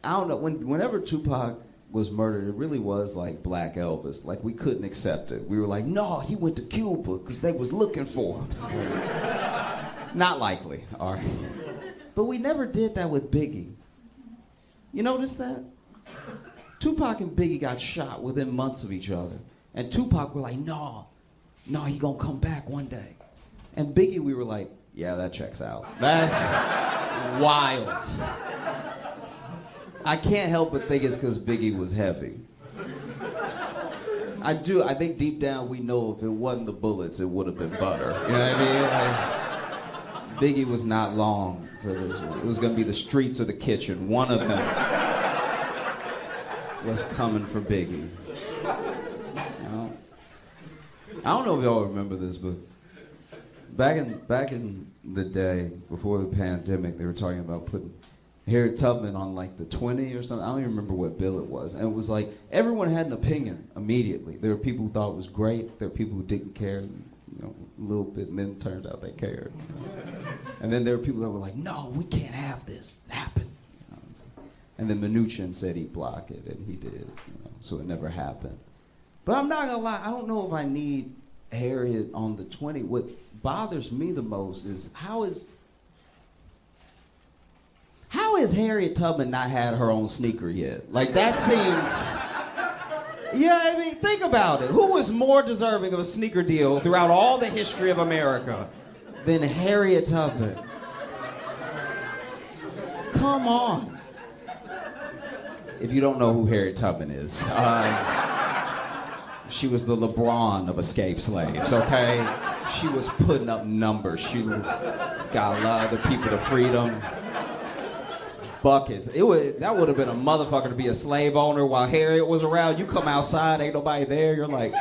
I don't know, whenever Tupac was murdered, it really was like Black Elvis. Like, we couldn't accept it. We were like, no, he went to Cuba because they was looking for him. Not likely, all right. But we never did that with Biggie. You notice that? Tupac and Biggie got shot within months of each other. And Tupac were like, no, he gonna come back one day. And Biggie, we were like, yeah, that checks out. That's wild. I can't help but think it's because Biggie was heavy. I think deep down we know if it wasn't the bullets, it would have been butter. You know what I mean? Like, Biggie was not long for this. It was gonna be the streets or the kitchen. One of them was coming for Biggie. You know? I don't know if y'all remember this, but back in the day, before the pandemic, they were talking about putting Harriet Tubman on like the 20 or something. I don't even remember what bill it was. And it was like, everyone had an opinion immediately. There were people who thought it was great. There were people who didn't care, you know, a little bit, and then it turns out they cared. And then there were people that were like, no, we can't have this happen. You know? And then Mnuchin said he'd block it, and he did, you know, so it never happened. But I'm not gonna lie, I don't know if I need Harriet on the 20. What bothers me the most is how has Harriet Tubman not had her own sneaker yet? Like, that seems... Yeah, I mean, think about it. Who is more deserving of a sneaker deal throughout all the history of America than Harriet Tubman? Come on. If you don't know who Harriet Tubman is, she was the LeBron of escaped slaves, okay? She was putting up numbers. She got a lot of other people to freedom. Buckets. That would have been a motherfucker to be a slave owner while Harriet was around. You come outside, ain't nobody there. You're like...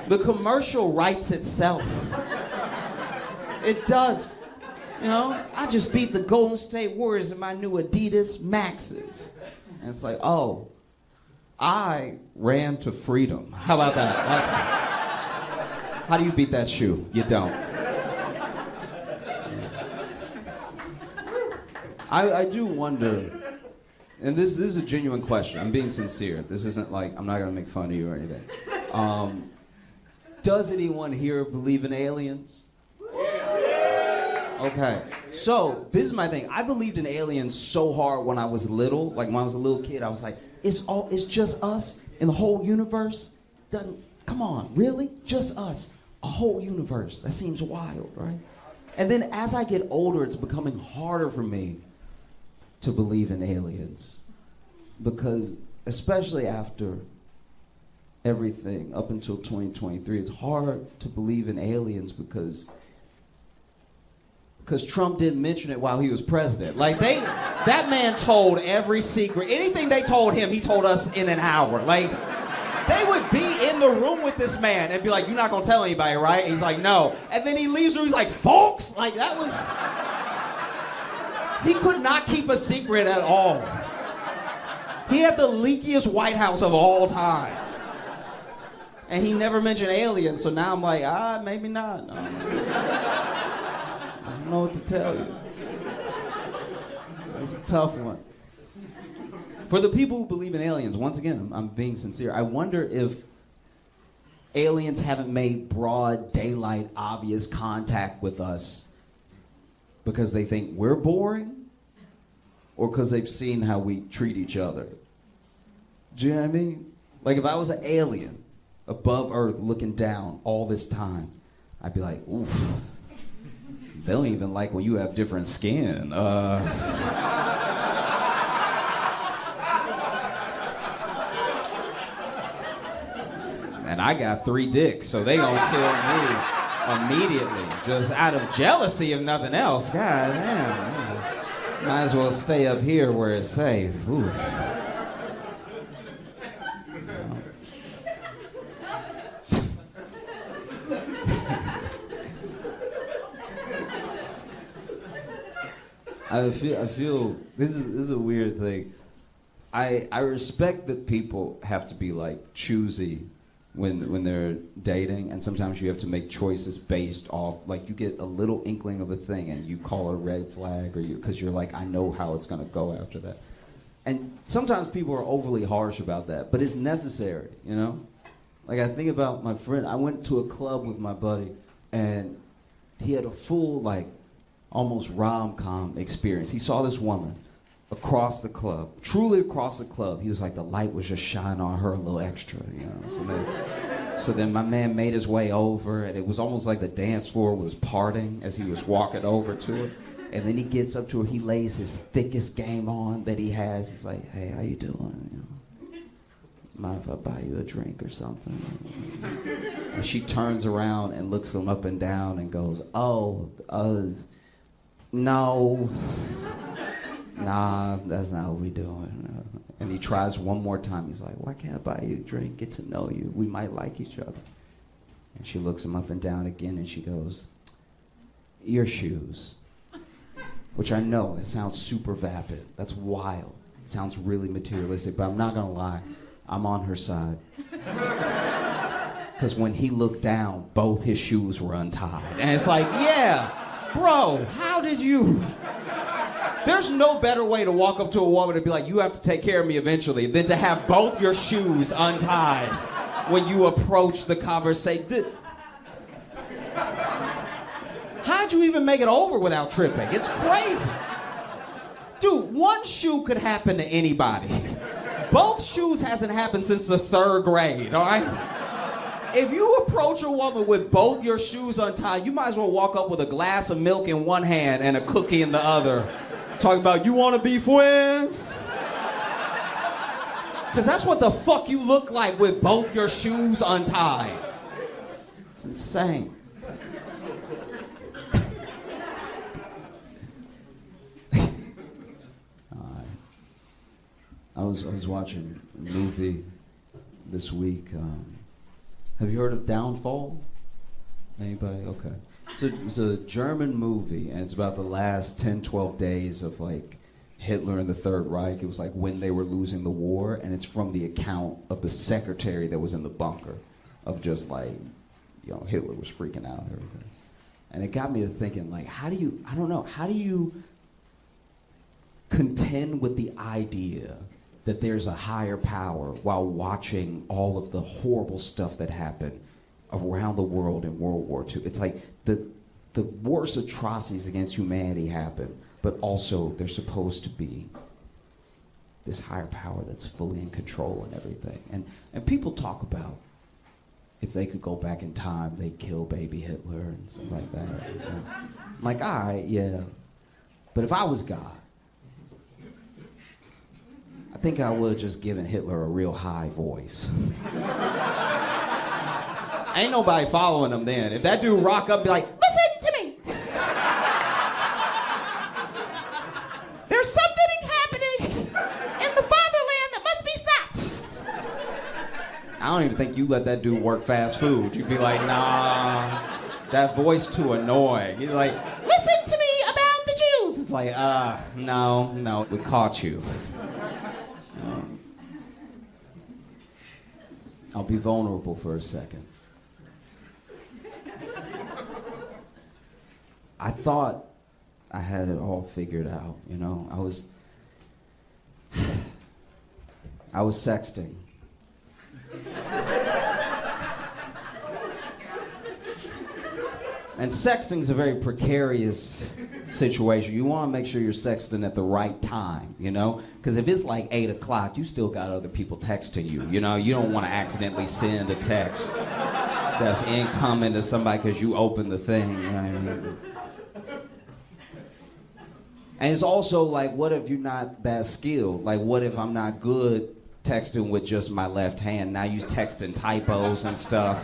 The commercial writes itself. It does. You know, I just beat the Golden State Warriors in my new Adidas Maxes. And it's like, oh, I ran to freedom. How about that? How do you beat that shoe? You don't. I do wonder, and this is a genuine question. I'm being sincere. This isn't like, I'm not going to make fun of you or anything. Does anyone here believe in aliens? Okay, so this is my thing. I believed in aliens so hard when I was little. Like, when I was a little kid, I was like, it's just us in the whole universe? Come on, really? Just us. A whole universe. That seems wild, right? And then as I get older, it's becoming harder for me to believe in aliens. Because, especially after everything up until 2023, it's hard to believe in aliens because Trump didn't mention it while he was president. Like, that man told every secret. Anything they told him, he told us in an hour. Like, they would be in the room with this man and be like, you're not gonna tell anybody, right? And he's like, no. And then he leaves the room, he's like, folks? Like, that was... He could not keep a secret at all. He had the leakiest White House of all time. And he never mentioned aliens, so now I'm like, maybe not. I don't know what to tell you. It's a tough one. For the people who believe in aliens, once again, I'm being sincere, I wonder if aliens haven't made broad daylight obvious contact with us because they think we're boring or because they've seen how we treat each other. Do you know what I mean? Like, if I was an alien above Earth looking down all this time, I'd be like, oof, they don't even like when you have different skin. And I got 3 dicks, so they gonna kill me immediately, just out of jealousy if nothing else. God damn. Might as well stay up here where it's safe. Ooh. I feel this is a weird thing. I respect that people have to be like choosy when they're dating, and sometimes you have to make choices based off, like you get a little inkling of a thing and you call it a red flag, or because you're like, I know how it's going to go after that. And sometimes people are overly harsh about that, but it's necessary, you know? Like I think about my friend, I went to a club with my buddy, and he had a full, like, almost rom-com experience. He saw this woman across the club, truly across the club. He was like, the light was just shining on her a little extra, you know? So then my man made his way over, and it was almost like the dance floor was parting as he was walking over to her. And then he gets up to her, he lays his thickest game on that he has. He's like, hey, how you doing? You know, mind if I buy you a drink or something? And she turns around and looks him up and down and goes, no. Nah, that's not what we doing. And he tries one more time. He's like, why can't I buy you a drink? Get to know you. We might like each other. And she looks him up and down again, and she goes, your shoes. Which I know, that sounds super vapid. That's wild. It sounds really materialistic, but I'm not gonna lie. I'm on her side. Because when he looked down, both his shoes were untied. And it's like, yeah, bro, how did you... There's no better way to walk up to a woman and be like, you have to take care of me eventually, than to have both your shoes untied when you approach the conversation. How'd you even make it over without tripping? It's crazy. Dude, one shoe could happen to anybody. Both shoes hasn't happened since the 3rd grade, all right? If you approach a woman with both your shoes untied, you might as well walk up with a glass of milk in one hand and a cookie in the other. Talking about, you want to be friends? Because that's what the fuck you look like with both your shoes untied. It's insane. I was watching a movie this week. Have you heard of Downfall? Anybody? Okay. It's a German movie, and it's about the last 10, 12 days of, like, Hitler and the Third Reich. It was like when they were losing the war, and it's from the account of the secretary that was in the bunker, of just, like, you know, Hitler was freaking out and everything. And it got me to thinking, like, how do you contend with the idea that there's a higher power while watching all of the horrible stuff that happened around the world in World War II? It's like the worst atrocities against humanity happen, but also there's supposed to be this higher power that's fully in control and everything. And people talk about if they could go back in time, they'd kill baby Hitler and stuff like that. You know? I'm like, all right, yeah. But if I was God, I think I would have just given Hitler a real high voice. Ain't nobody following him then. If that dude rock up and be like, listen to me. There's something happening in the fatherland that must be stopped. I don't even think you let that dude work fast food. You'd be like, nah, that voice too annoying. He's like, listen to me about the Jews. It's like, no, we caught you. I'll be vulnerable for a second. I thought I had it all figured out, you know. I was sexting. And sexting's a very precarious situation. You want to make sure you're sexting at the right time, you know? Because if it's like 8 o'clock, you still got other people texting you, you know? You don't want to accidentally send a text that's incoming to somebody because you opened the thing, you know what I mean? And it's also like, what if you're not that skilled? Like, what if I'm not good texting with just my left hand? Now you texting typos and stuff.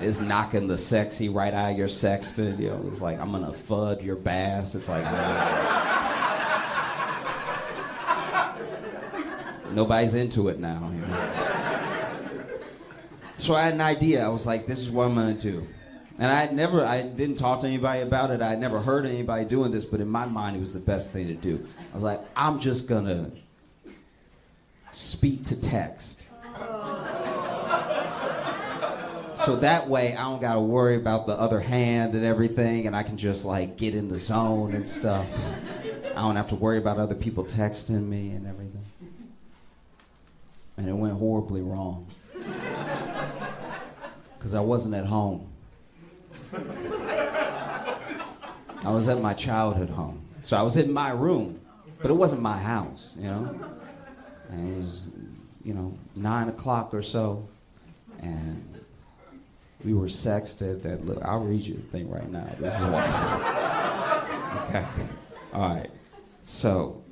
It's knocking the sexy right out of your sexting. You know, it's like, I'm gonna fud your bass. It's like, nobody's into it now. You know? So I had an idea. I was like, this is what I'm gonna do. And I didn't talk to anybody about it. I had never heard anybody doing this, but in my mind, it was the best thing to do. I was like, I'm just gonna speak to text. So that way I don't gotta worry about the other hand and everything, and I can just like get in the zone and stuff. I don't have to worry about other people texting me and everything. And it went horribly wrong. Because I wasn't at home. I was at my childhood home. So I was in my room, but it wasn't my house, you know? And it was, 9 o'clock or so, and we were sexted. Look, I'll read you the thing right now. This is what. Okay. All right. So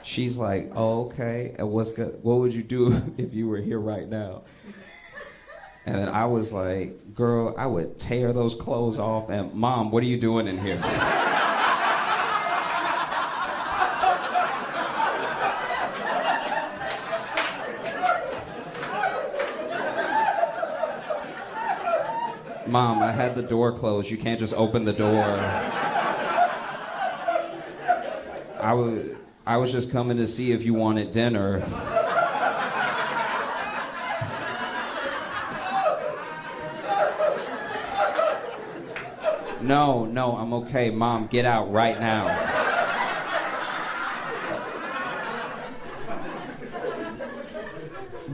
she's like, "Oh, okay. And what's good? What would you do if you were here right now?" And then I was like, "Girl, I would tear those clothes off. And Mom, what are you doing in here?" Mom, I had the door closed. You can't just open the door. I was just coming to see if you wanted dinner. No, I'm okay. Mom, get out right now.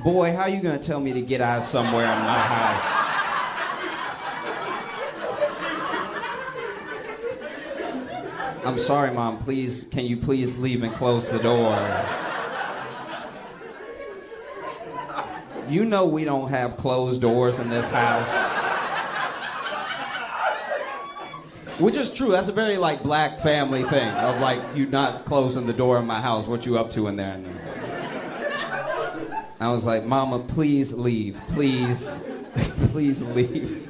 Boy, how you gonna tell me to get out somewhere in my house? I'm sorry, Mom, please, can you please leave and close the door? You know we don't have closed doors in this house. Which is true, that's a very like black family thing of like you not closing the door in my house, what you up to in there? I was like, Mama, please leave, please, please leave.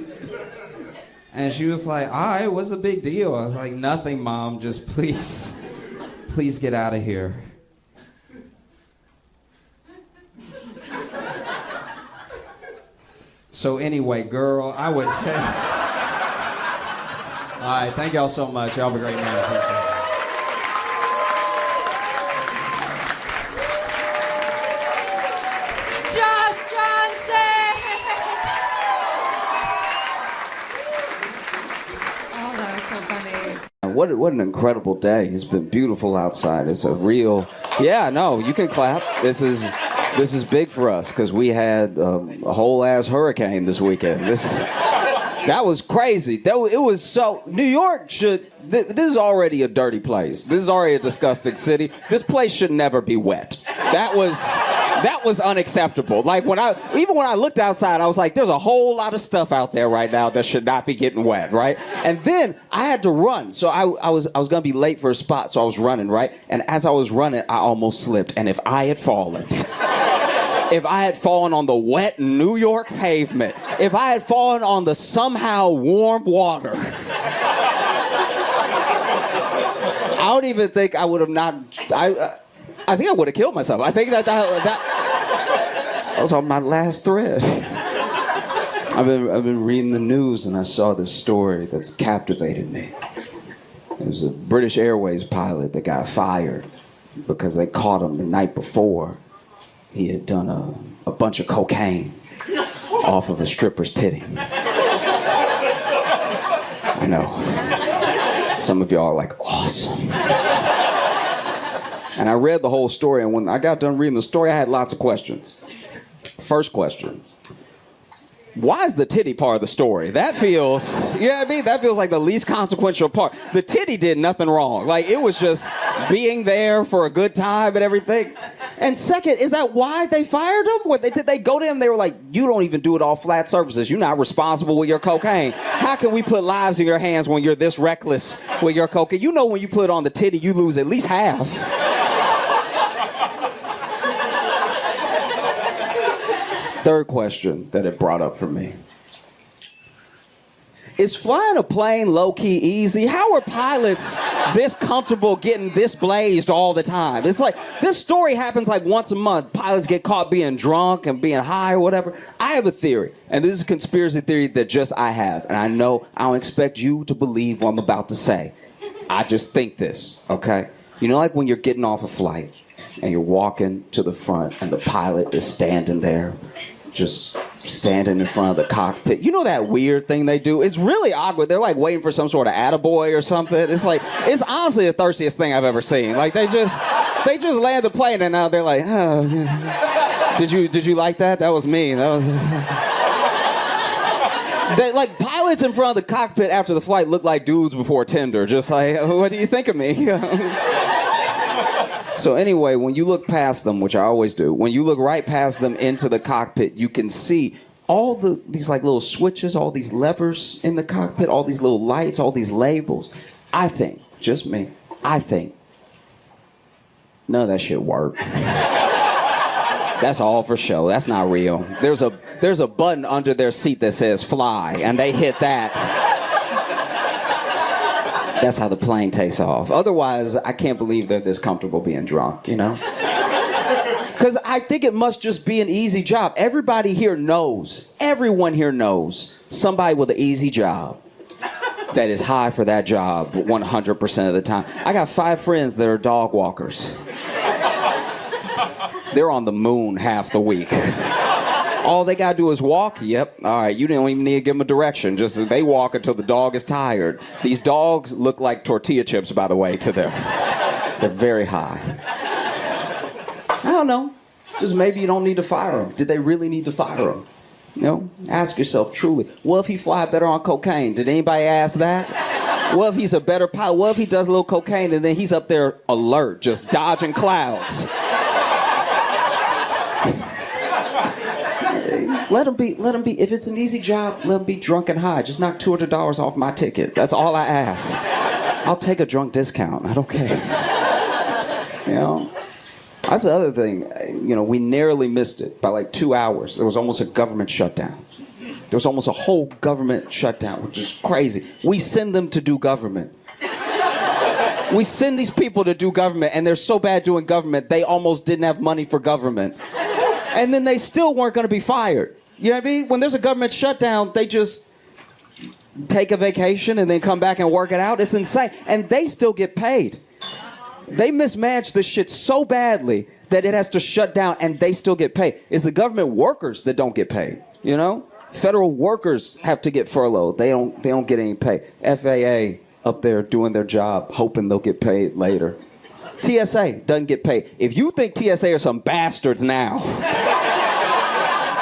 And she was like, all right, what's the big deal? I was like, nothing, Mom, just please get out of here. So anyway, girl, I would say... All right, thank y'all so much. Y'all have a great night. What an incredible day. It's been beautiful outside. It's a real... Yeah, no, you can clap. This is big for us because we had a whole-ass hurricane this weekend. That was crazy. It was so... New York should... This is already a dirty place. This is already a disgusting city. This place should never be wet. That was unacceptable. Like even when I looked outside, I was like, there's a whole lot of stuff out there right now that should not be getting wet, right? And then I had to run. So I was gonna be late for a spot, so I was running, right? And as I was running, I almost slipped. And if I had fallen on the wet New York pavement, if I had fallen on the somehow warm water, I don't even think I would have not... I think I would have killed myself. I think that was on my last thread. I've been reading the news and I saw this story that's captivated me. It was a British Airways pilot that got fired because they caught him the night before. He had done a bunch of cocaine off of a stripper's titty. I know. Some of y'all are like, awesome. And I read the whole story, and when I got done reading the story, I had lots of questions. First question. Why is the titty part of the story? That feels, you know what I mean? That feels like the least consequential part. The titty did nothing wrong. Like, it was just being there for a good time and everything. And second, is that why they fired him? Did they go to him? They were like, you don't even do it all flat surfaces. You're not responsible with your cocaine. How can we put lives in your hands when you're this reckless with your cocaine? You know when you put it on the titty, you lose at least half. Third question that it brought up for me. Is flying a plane low-key easy? How are pilots this comfortable getting this blazed all the time? It's like, this story happens like once a month. Pilots get caught being drunk and being high or whatever. I have a theory, and this is a conspiracy theory that just I have. And I know I don't expect you to believe what I'm about to say. I just think this, okay? You know, like when you're getting off a flight and you're walking to the front and the pilot is standing there just standing in front of the cockpit. You know that weird thing they do? It's really awkward. They're like waiting for some sort of attaboy or something. It's honestly the thirstiest thing I've ever seen. Like they just land the plane and now they're like, oh, did you like that? That was me. That was. Like pilots in front of the cockpit after the flight look like dudes before Tinder. Just like, what do you think of me? So anyway, when you look past them, which I always do, when you look right past them into the cockpit, you can see all these like little switches, all these levers in the cockpit, all these little lights, all these labels. I think, just me, I think none of that shit work. That's all for show. That's not real. There's a button under their seat that says fly, and they hit that. That's how the plane takes off. Otherwise, I can't believe they're this comfortable being drunk, you know? Because I think it must just be an easy job. Everyone here knows somebody with an easy job that is high for that job 100% of the time. I got 5 friends that are dog walkers. They're on the moon half the week. All they gotta do is walk. Yep. All right. You don't even need to give them a direction. Just they walk until the dog is tired. These dogs look like tortilla chips, by the way, to them. They're very high. I don't know. Just maybe you don't need to fire them. Did they really need to fire them? You know? Ask yourself truly. What if he fly better on cocaine? Did anybody ask that? What if he's a better pilot? What if he does a little cocaine and then he's up there alert, just dodging clouds? Let him be. If it's an easy job, let him be drunk and high. Just knock $200 off my ticket. That's all I ask. I'll take a drunk discount. I don't care. You know? That's the other thing. You know, we narrowly missed it by like 2 hours. There was almost a government shutdown. There was almost a whole government shutdown, which is crazy. We send them to do government. We send these people to do government, and they're so bad doing government, they almost didn't have money for government. And then they still weren't going to be fired. You know what I mean? When there's a government shutdown, they just take a vacation and then come back and work it out. It's insane. And they still get paid. They mismanage this shit so badly that it has to shut down and they still get paid. It's the government workers that don't get paid, you know? Federal workers have to get furloughed. They don't get any pay. FAA up there doing their job, hoping they'll get paid later. TSA doesn't get paid. If you think TSA are some bastards now,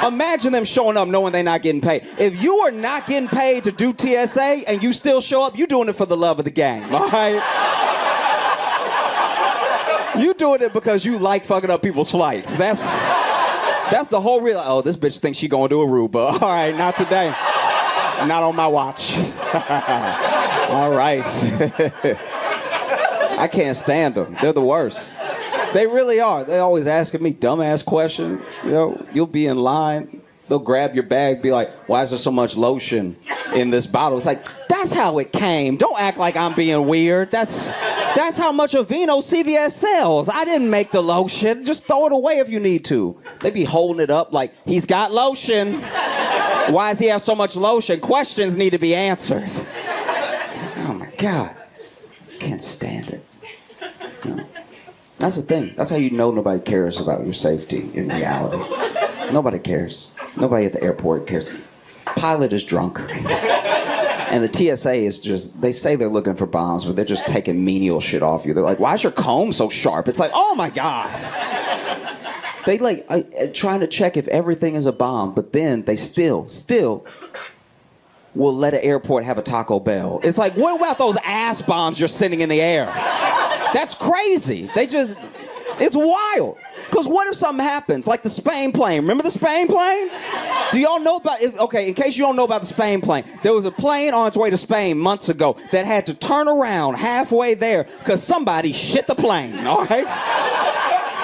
imagine them showing up knowing they're not getting paid. If you are not getting paid to do TSA and you still show up, you're doing it for the love of the game, all right? You doing it because you like fucking up people's flights. That's the whole real. Oh, this bitch thinks she going to Aruba. All right, not today. Not on my watch. All right. I can't stand them. They're the worst. They really are. They always asking me dumbass questions. You know, you'll be in line. They'll grab your bag, be like, why is there so much lotion in this bottle? It's like, that's how it came. Don't act like I'm being weird. That's how much Aveeno CVS sells. I didn't make the lotion. Just throw it away if you need to. They be holding it up like, he's got lotion. Why does he have so much lotion? Questions need to be answered. It's like, oh my God. Can't stand it. You know? That's the thing. That's how you know nobody cares about your safety in reality. Nobody cares. Nobody at the airport cares. Pilot is drunk. And the TSA is just, they say they're looking for bombs, but they're just taking menial shit off you. They're like, why is your comb so sharp? It's like, oh my God. They like trying to check if everything is a bomb, but then they still will let an airport have a Taco Bell. It's like, what about those ass bombs you're sending in the air? That's crazy. It's wild. Because what if something happens? Like the Spain plane. Remember the Spain plane? Do y'all know about it? Okay, in case you don't know about the Spain plane, there was a plane on its way to Spain months ago that had to turn around halfway there because somebody shit the plane, all right?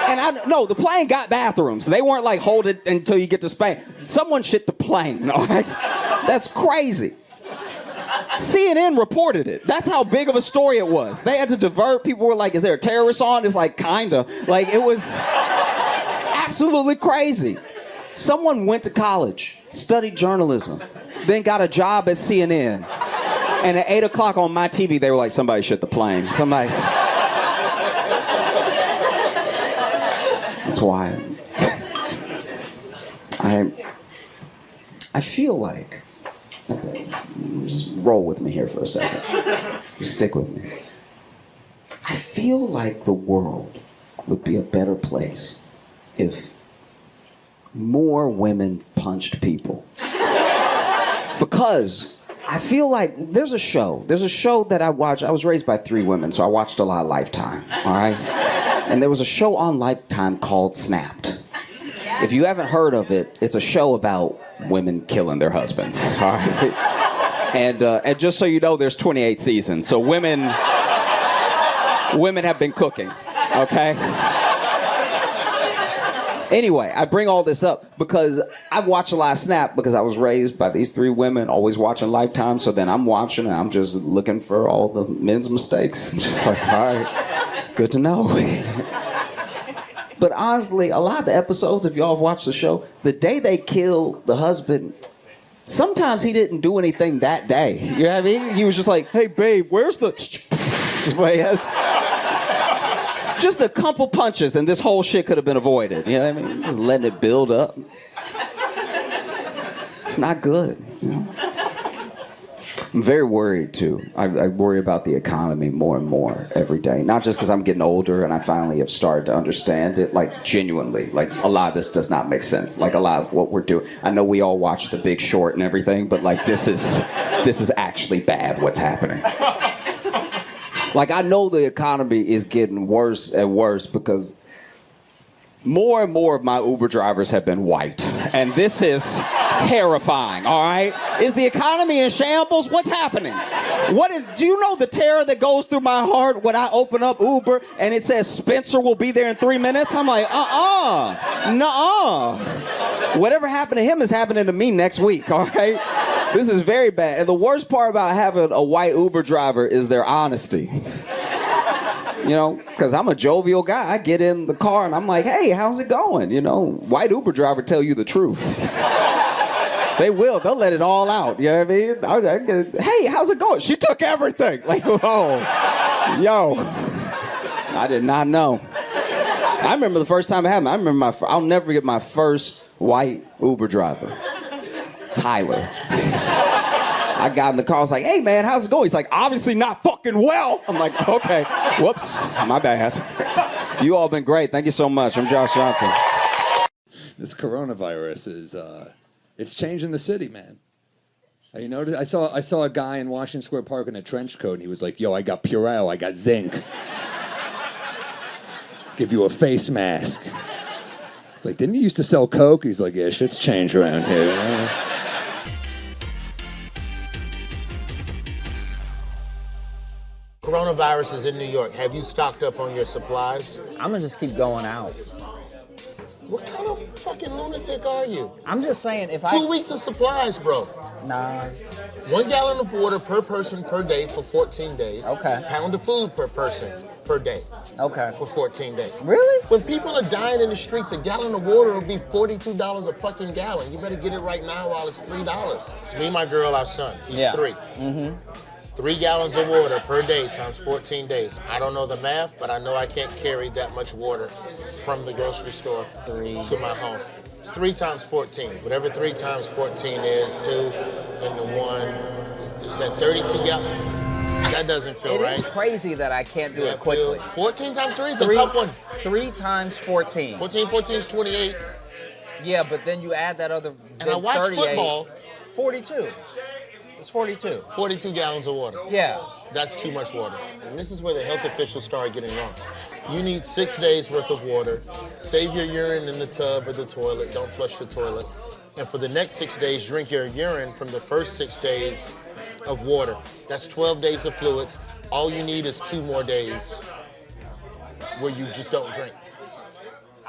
And no, the plane got bathrooms. They weren't like, hold it until you get to Spain. Someone shit the plane, all right? That's crazy. CNN reported it. That's how big of a story it was. They had to divert. People were like, is there a terrorist on? It's like, kinda. Like, it was absolutely crazy. Someone went to college, studied journalism, then got a job at CNN. And at 8 o'clock on my TV, they were like, somebody shit the plane. Somebody. That's why I feel like, just roll with me here for a second. Just stick with me. I feel like the world would be a better place if more women punched people. Because I feel like there's a show that I watched. I was raised by 3 women, so I watched a lot of Lifetime, all right? And there was a show on Lifetime called Snapped. If you haven't heard of it, it's a show about women killing their husbands, all right? And just so you know, there's 28 seasons, so women have been cooking, okay? Anyway, I bring all this up because I watch a lot of Snap because I was raised by these 3 women, always watching Lifetime, so then I'm watching and I'm just looking for all the men's mistakes. I'm just like, all right, good to know. But honestly, a lot of the episodes, if y'all have watched the show, the day they kill the husband, sometimes he didn't do anything that day. You know what I mean? He was just like, hey, babe, where's the... Just a couple punches and this whole shit could have been avoided. You know what I mean? Just letting it build up. It's not good. You know? I'm very worried, too. I worry about the economy more and more every day. Not just because I'm getting older and I finally have started to understand it, like, genuinely. Like, a lot of this does not make sense. Like, a lot of what we're doing. I know we all watch The Big Short and everything, but, like, this is actually bad, what's happening. Like, I know the economy is getting worse and worse because more and more of my Uber drivers have been white. And this is terrifying, all right? Is the economy in shambles? What's happening? Do you know the terror that goes through my heart when I open up Uber and it says Spencer will be there in 3 minutes? I'm like, nuh-uh. Whatever happened to him is happening to me next week, all right? This is very bad. And the worst part about having a white Uber driver is their honesty. You know, because I'm a jovial guy. I get in the car and I'm like, hey, how's it going? You know, white Uber driver tell you the truth. They will. They'll let it all out. You know what I mean? Hey, how's it going? She took everything. Like, oh, yo. I did not know. I remember the first time it happened. I'll never forget my first white Uber driver. Tyler. I got in the car, I was like, hey man, how's it going? He's like, obviously not fucking well. I'm like, okay, whoops, my bad. You all been great, thank you so much. I'm Josh Johnson. This coronavirus is, it's changing the city, man. You notice, I saw a guy in Washington Square Park in a trench coat, and he was like, yo, I got Purell, I got zinc. Give you a face mask. It's like, didn't you used to sell Coke? He's like, yeah, shit's changed around here. You know? Coronavirus is in New York. Have you stocked up on your supplies? I'm gonna just keep going out. What kind of fucking lunatic are you? I'm just saying if 2 weeks of supplies, bro. Nah. 1 gallon of water per person per day for 14 days. Okay. Pound of food per person per day. Okay. For 14 days. Really? When people are dying in the streets, a gallon of water will be $42 a fucking gallon. You better get it right now while it's $3. It's me, my girl, our son. He's 3. Mm-hmm. 3 gallons of water per day times 14 days. I don't know the math, but I know I can't carry that much water from the grocery store to my home. It's 3 times 14. Whatever 3 times 14 is, 2 into 1. Is that 32 gallons? That doesn't feel right. It is crazy that I can't do it quickly. 14 times 3 is a tough one. 3 times 14. 14 is 28. Yeah, but then you add that other. And I watch football. 42. It's 42. 42 gallons of water. Yeah. That's too much water. And this is where the health officials start getting wrong. You need 6 days worth of water. Save your urine in the tub or the toilet. Don't flush the toilet. And for the next 6 days, drink your urine from the first 6 days of water. That's 12 days of fluids. All you need is 2 more days where you just don't drink.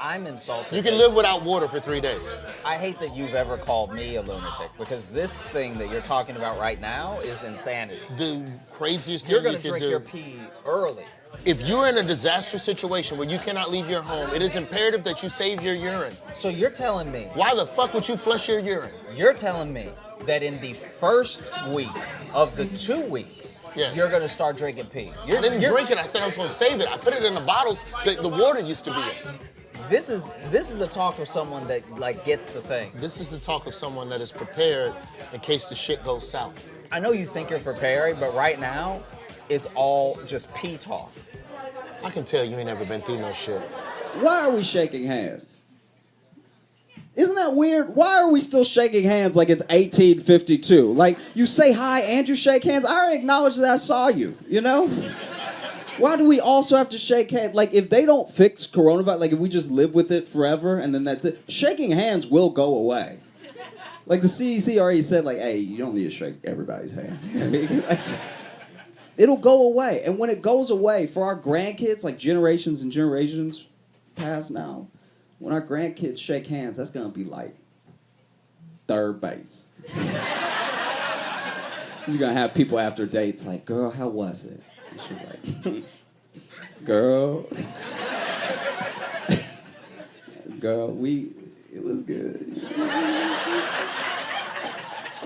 I'm insulted. You can live without water for 3 days. I hate that you've ever called me a lunatic because this thing that you're talking about right now is insanity. The craziest thing You're you going to can drink do. your pee early. If you're in a disastrous situation where you cannot leave your home, it is imperative that you save your urine. So you're telling me. Why the fuck would you flush your urine? You're telling me that in the first week of the 2 weeks, yes, you're going to start drinking pee. I didn't drink it. I said I was going to save it. I put it in the bottles that the water used to be in. This is the talk of someone that like gets the thing. This is the talk of someone that is prepared in case the shit goes south. I know you think you're preparing, but right now, it's all just pee talk. I can tell you ain't ever been through no shit. Why are we shaking hands? Isn't that weird? Why are we still shaking hands like it's 1852? Like, you say hi and you shake hands. I already acknowledged that I saw you, you know? Why do we also have to shake hands? Like, if they don't fix coronavirus, like if we just live with it forever and then that's it, shaking hands will go away. Like the CDC already said, like, hey, you don't need to shake everybody's hand. Like, it'll go away. And when it goes away, for our grandkids, like generations and generations past now, when our grandkids shake hands, that's gonna be like third base. You're gonna have people after dates like, girl, how was it? And she's like, girl, it was good.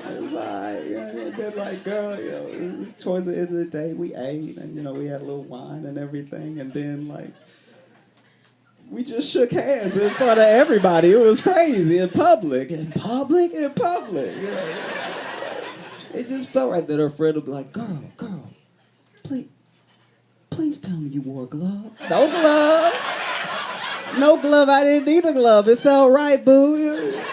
It was alright, yeah. And then like, girl, you know, it was towards the end of the day, we ate and, you know, we had a little wine and everything. And then like, we just shook hands in front of everybody. It was crazy in public. You know? It just felt right that her friend would be like, girl, please tell me you wore a glove. No glove. No glove. I didn't need a glove. It felt right, boo. It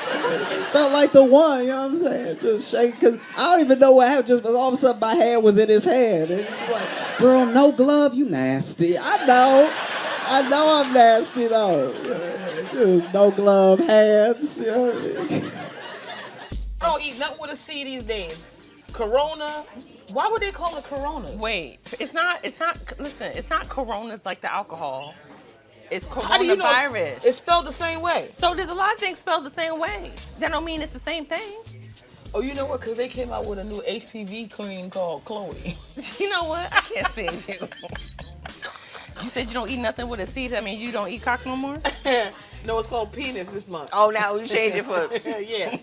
felt like the one, you know what I'm saying? Just shake, because I don't even know what happened. Just all of a sudden my hand was in his hand. And it's like, girl, no glove, you nasty. I know I'm nasty, though. Just no glove hands. You know what I mean? I don't eat nothing with a C these days. Corona. Why would they call it Corona? Wait, it's not, listen, it's not Coronas like the alcohol. It's How do you know coronavirus. it's spelled the same way? So there's a lot of things spelled the same way. That don't mean it's the same thing. Oh, you know what? Because they came out with a new HPV cream called Chloe. You know what? I can't stand you. You said you don't eat nothing with a C. That means you don't eat cock no more? No, it's called penis this month. Oh, now you change it for... Yeah.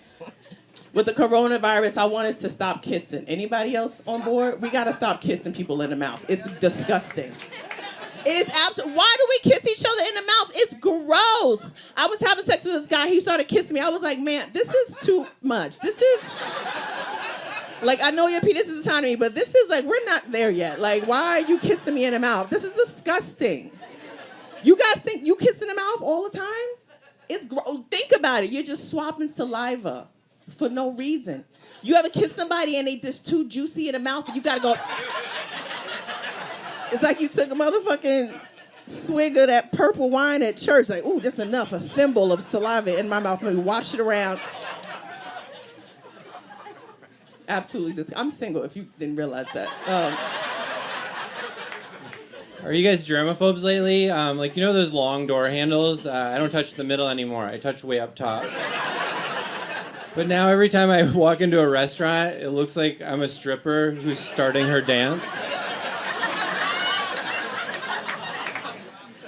With the coronavirus, I want us to stop kissing. Anybody else on board? We gotta stop kissing people in the mouth. It's disgusting. It is absolutely. Why do we kiss each other in the mouth? It's gross. I was having sex with this guy. He started kissing me. I was like, man, this is too much. This is like, I know your penis is a me, but this is like, we're not there yet. Like, why are you kissing me in the mouth? This is disgusting. You guys think you kiss in the mouth all the time? It's gross. Think about it. You're just swapping saliva for no reason. You ever kiss somebody and they just too juicy in the mouth and you gotta go. It's like you took a motherfucking swig of that purple wine at church. Like, ooh, that's enough. A thimble of saliva in my mouth. Let me wash it around. Absolutely disgusting. I'm single, if you didn't realize that. Are you guys germaphobes lately? Like, you know those long door handles? I don't touch the middle anymore. I touch way up top. But now every time I walk into a restaurant, it looks like I'm a stripper who's starting her dance.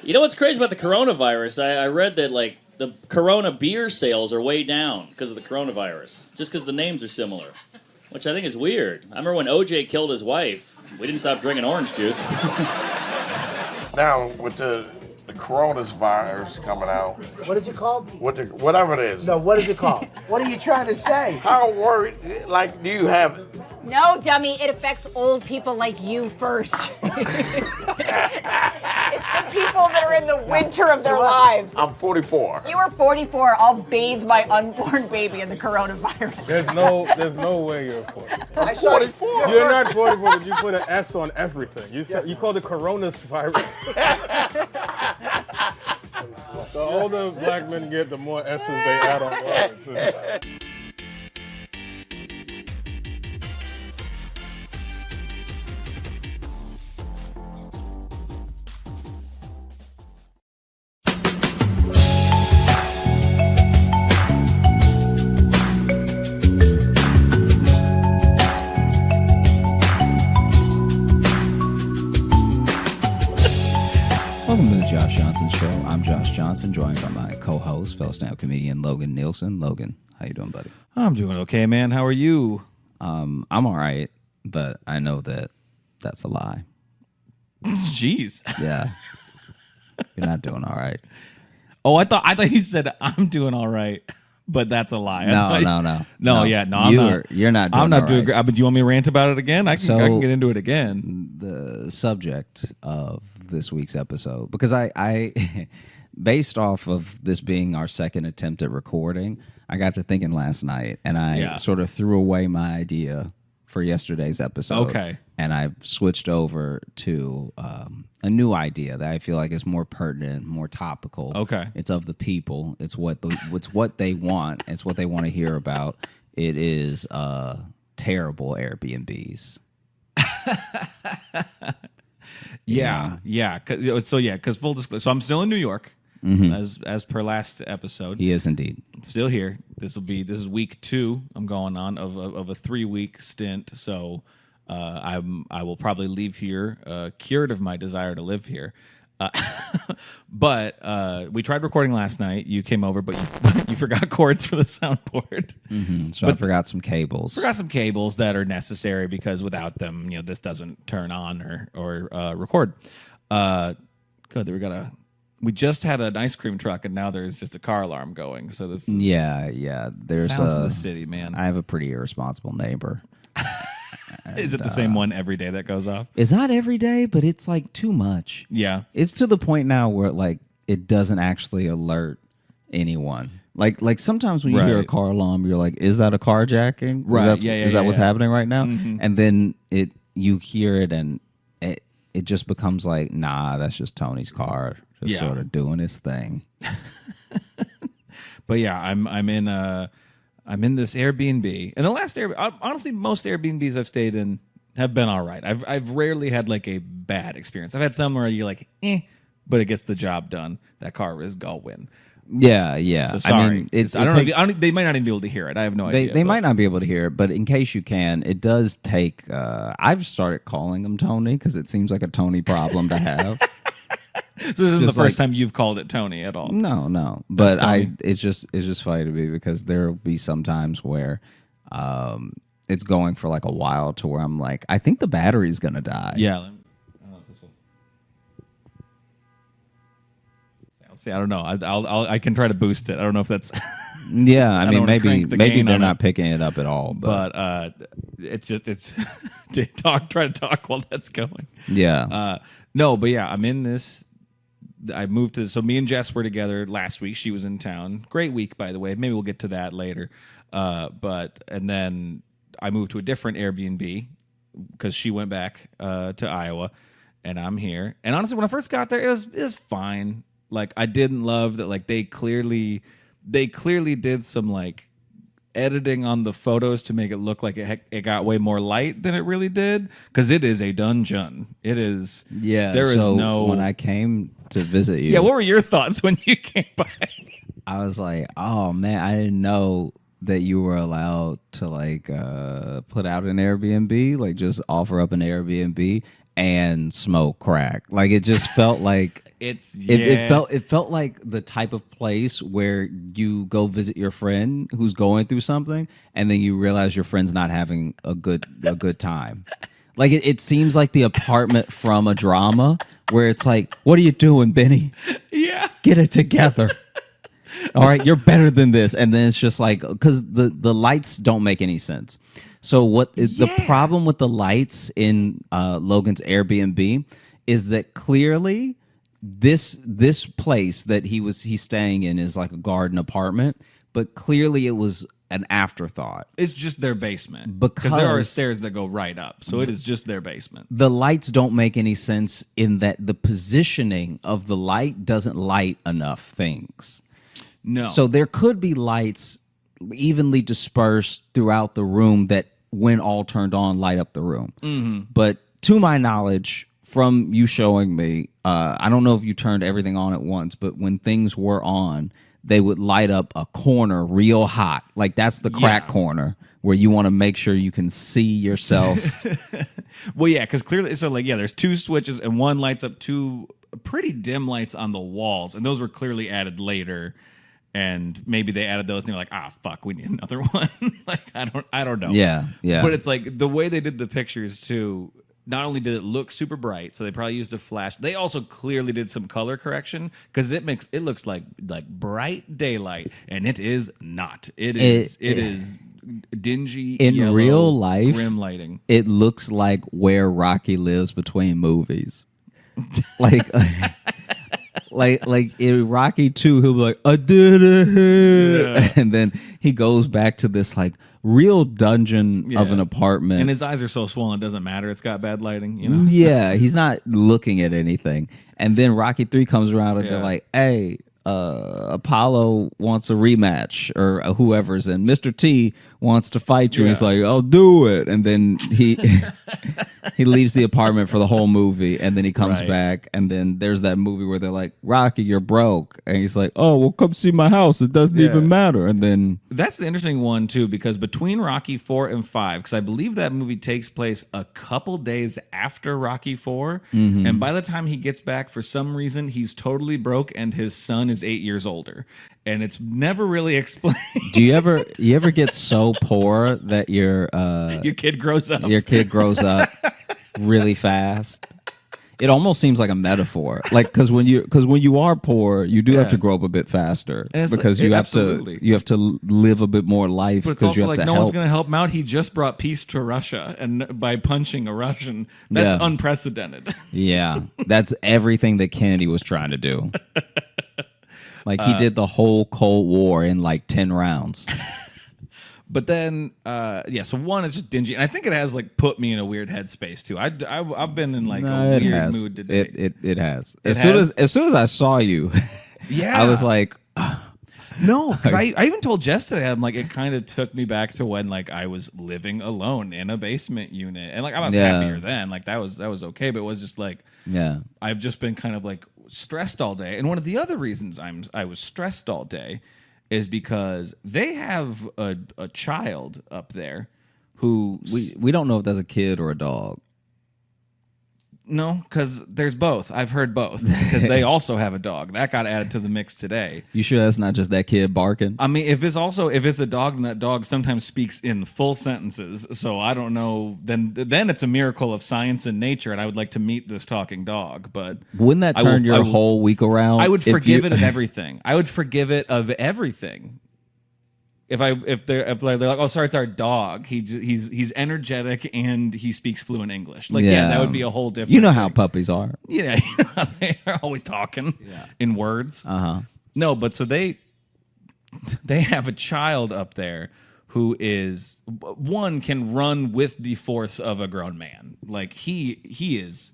You know what's crazy about the coronavirus? I read that, like, the Corona beer sales are way down because of the coronavirus. Just because the names are similar. Which I think is weird. I remember when OJ killed his wife, we didn't stop drinking orange juice. Now, with the coronavirus coming out. What is it called? Whatever it is. No, what is it called? What are you trying to say? How worried, like, do you have... No, dummy, it affects old people like you first. It's the people that are in the winter of their lives. I'm 44. You are 44. I'll bathe my unborn baby in the coronavirus. There's no way you're 44. I'm 44. You're not 44, but you put an S on everything. You call it coronavirus. The older black men get, the more S's they add on words. Welcome to the Josh Johnson Show. I'm Josh Johnson, joined by my co-host, fellow stand-up comedian Logan Nielsen. Logan, how you doing, buddy? I'm doing okay, man. How are you? I'm all right, but I know that's a lie. Jeez. Yeah. You're not doing all right. Oh, I thought you said I'm doing all right, but that's a lie. No. I'm not. You're not. Doing I'm not all doing. right. But do you want me to rant about it again? I So- can get into it again. The subject of this week's episode, because I based off of this being our second attempt at recording, I got to thinking last night, and I sort of threw away my idea for yesterday's episode. Okay. And I switched over to a new idea that I feel like is more pertinent, more topical. Okay. It's of the people. It's what they want. It's what they want to hear about. It is terrible Airbnbs. Yeah. Because full disclosure, so I'm still in New York, as per last episode. He is indeed still here. This is week 2. I'm going on of a 3-week stint. So I will probably leave here cured of my desire to live here. But we tried recording last night. You came over, but you forgot cords for the soundboard. So I forgot some cables. Forgot some cables that are necessary because without them, this doesn't turn on or record. Good. We just had an ice cream truck, and now there's just a car alarm going. So this There's sounds of the city, man. I have a pretty irresponsible neighbor. Is it the same one every day that goes off? It's not every day, but it's like too much. Yeah. It's to the point now where like it doesn't actually alert anyone. Like sometimes when you hear a car alarm, you're like, is that a carjacking? Right. Is that what's happening right now? Mhm. And then you hear it and it just becomes like, nah, that's just Tony's car just sort of doing his thing. But yeah, I'm in this Airbnb, and the last honestly, most Airbnbs I've stayed in have been all right. I've rarely had like a bad experience. I've had some where you're like, but it gets the job done. That car is going. Yeah. So sorry. I mean, I don't know. They might not even be able to hear it. I have no idea. They might not be able to hear it, but in case you can, it does take. I've started calling him Tony because it seems like a Tony problem to have. So this isn't the first time you've called it Tony at all. No. But it's just funny to me because there'll be some times where it's going for like a while to where I'm like, I think the battery's gonna die. Yeah. I don't know if this will. See, I don't know. I can try to boost it. I don't know if that's. Yeah, I mean maybe they're not it. picking it up at all. But it's to try to talk while that's going. Yeah. No, but yeah, I'm in this. I moved to, so me and Jess were together last week. She was in town. Great week, by the way. Maybe we'll get to that later. And then I moved to a different Airbnb because she went back to Iowa, and I'm here. And honestly, when I first got there, it was fine. Like I didn't love that. Like they clearly did some like editing on the photos to make it look like it got way more light than it really did, because it is a dungeon. It is. Yeah. There is no. When I came to visit you. Yeah. What were your thoughts when you came by? I was like, oh man, I didn't know that you were allowed to like put out an Airbnb, like just offer up an Airbnb and smoke crack. Like it just felt like it felt like the type of place where you go visit your friend who's going through something, and then you realize your friend's not having a good time. Like it seems like the apartment from a drama where it's like, what are you doing, Benny? Yeah, get it together. All right, you're better than this. And then it's just like, because the lights don't make any sense. So what is the problem with the lights in Logan's Airbnb is that clearly this place that he's staying in is like a garden apartment, but clearly it was an afterthought. It's just their basement, because there are stairs that go right up, so it is just their basement. The lights don't make any sense in that the positioning of the light doesn't light enough things. No. So there could be lights evenly dispersed throughout the room that, when all turned on, light up the room. Mm-hmm. But to my knowledge, from you showing me, I don't know if you turned everything on at once, but when things were on, they would light up a corner real hot. Like that's the crack corner where you want to make sure you can see yourself. Well, yeah, because clearly, so like, yeah, there's two switches and one lights up two pretty dim lights on the walls, and those were clearly added later. And maybe they added those and they're like, fuck, we need another one. Like, I don't know. Yeah. But it's like the way they did the pictures too, not only did it look super bright, so they probably used a flash. They also clearly did some color correction because it looks like bright daylight, and it is not. It is dingy in yellow, real life, grim lighting. It looks like where Rocky lives between movies. like in Rocky 2, he'll be like, I did it, and then he goes back to this like real dungeon of an apartment, and his eyes are so swollen it doesn't matter. It's got bad lighting, you know. Yeah, he's not looking at anything. And then Rocky 3 comes around and they're like, hey, Apollo wants a rematch, or whoever's in. Mr. T wants to fight you. He's like, I'll do it. And then he he leaves the apartment for the whole movie, and then he comes back, and then there's that movie where they're like, Rocky, you're broke. And he's like, oh, well, come see my house. It doesn't even matter. And then that's the interesting one too, because between Rocky 4 and 5, because I believe that movie takes place a couple days after Rocky 4, and by the time he gets back, for some reason, he's totally broke, and his son is 8 years older, and it's never really explained. Do you ever get so poor that your kid grows up? Your kid grows up really fast. It almost seems like a metaphor, like because when you are poor, you do have to grow up a bit faster because you have to live a bit more life. But it's also like no one's going to help him out. He just brought peace to Russia, and by punching a Russian, that's unprecedented. Yeah, that's everything that Kennedy was trying to do. Like he did the whole Cold War in like 10 rounds. But then, so one is just dingy, and I think it has like put me in a weird headspace too. I've been in like a weird mood today. It has. As soon as I saw you, I was like, no, because I even told Jess today, I'm like, it kind of took me back to when like I was living alone in a basement unit, and like I was happier then. Like that was okay, but it was just like, I've just been kind of like stressed all day, and one of the other reasons I was stressed all day is because they have a child up there who we don't know if that's a kid or a dog. No, because there's both. I've heard both because they also have a dog that got added to the mix today. You sure that's not just that kid barking? I mean, if it's a dog, then that dog sometimes speaks in full sentences. So I don't know. Then it's a miracle of science and nature, and I would like to meet this talking dog. But wouldn't that turn your whole week around? I would forgive it of everything. I would forgive it of everything. If they're like, oh, sorry, it's our dog. He's energetic and he speaks fluent English. Like, that would be a whole different. You know how puppies are. Yeah, they're always talking in words. No, but so they have a child up there who is can run with the force of a grown man. Like he is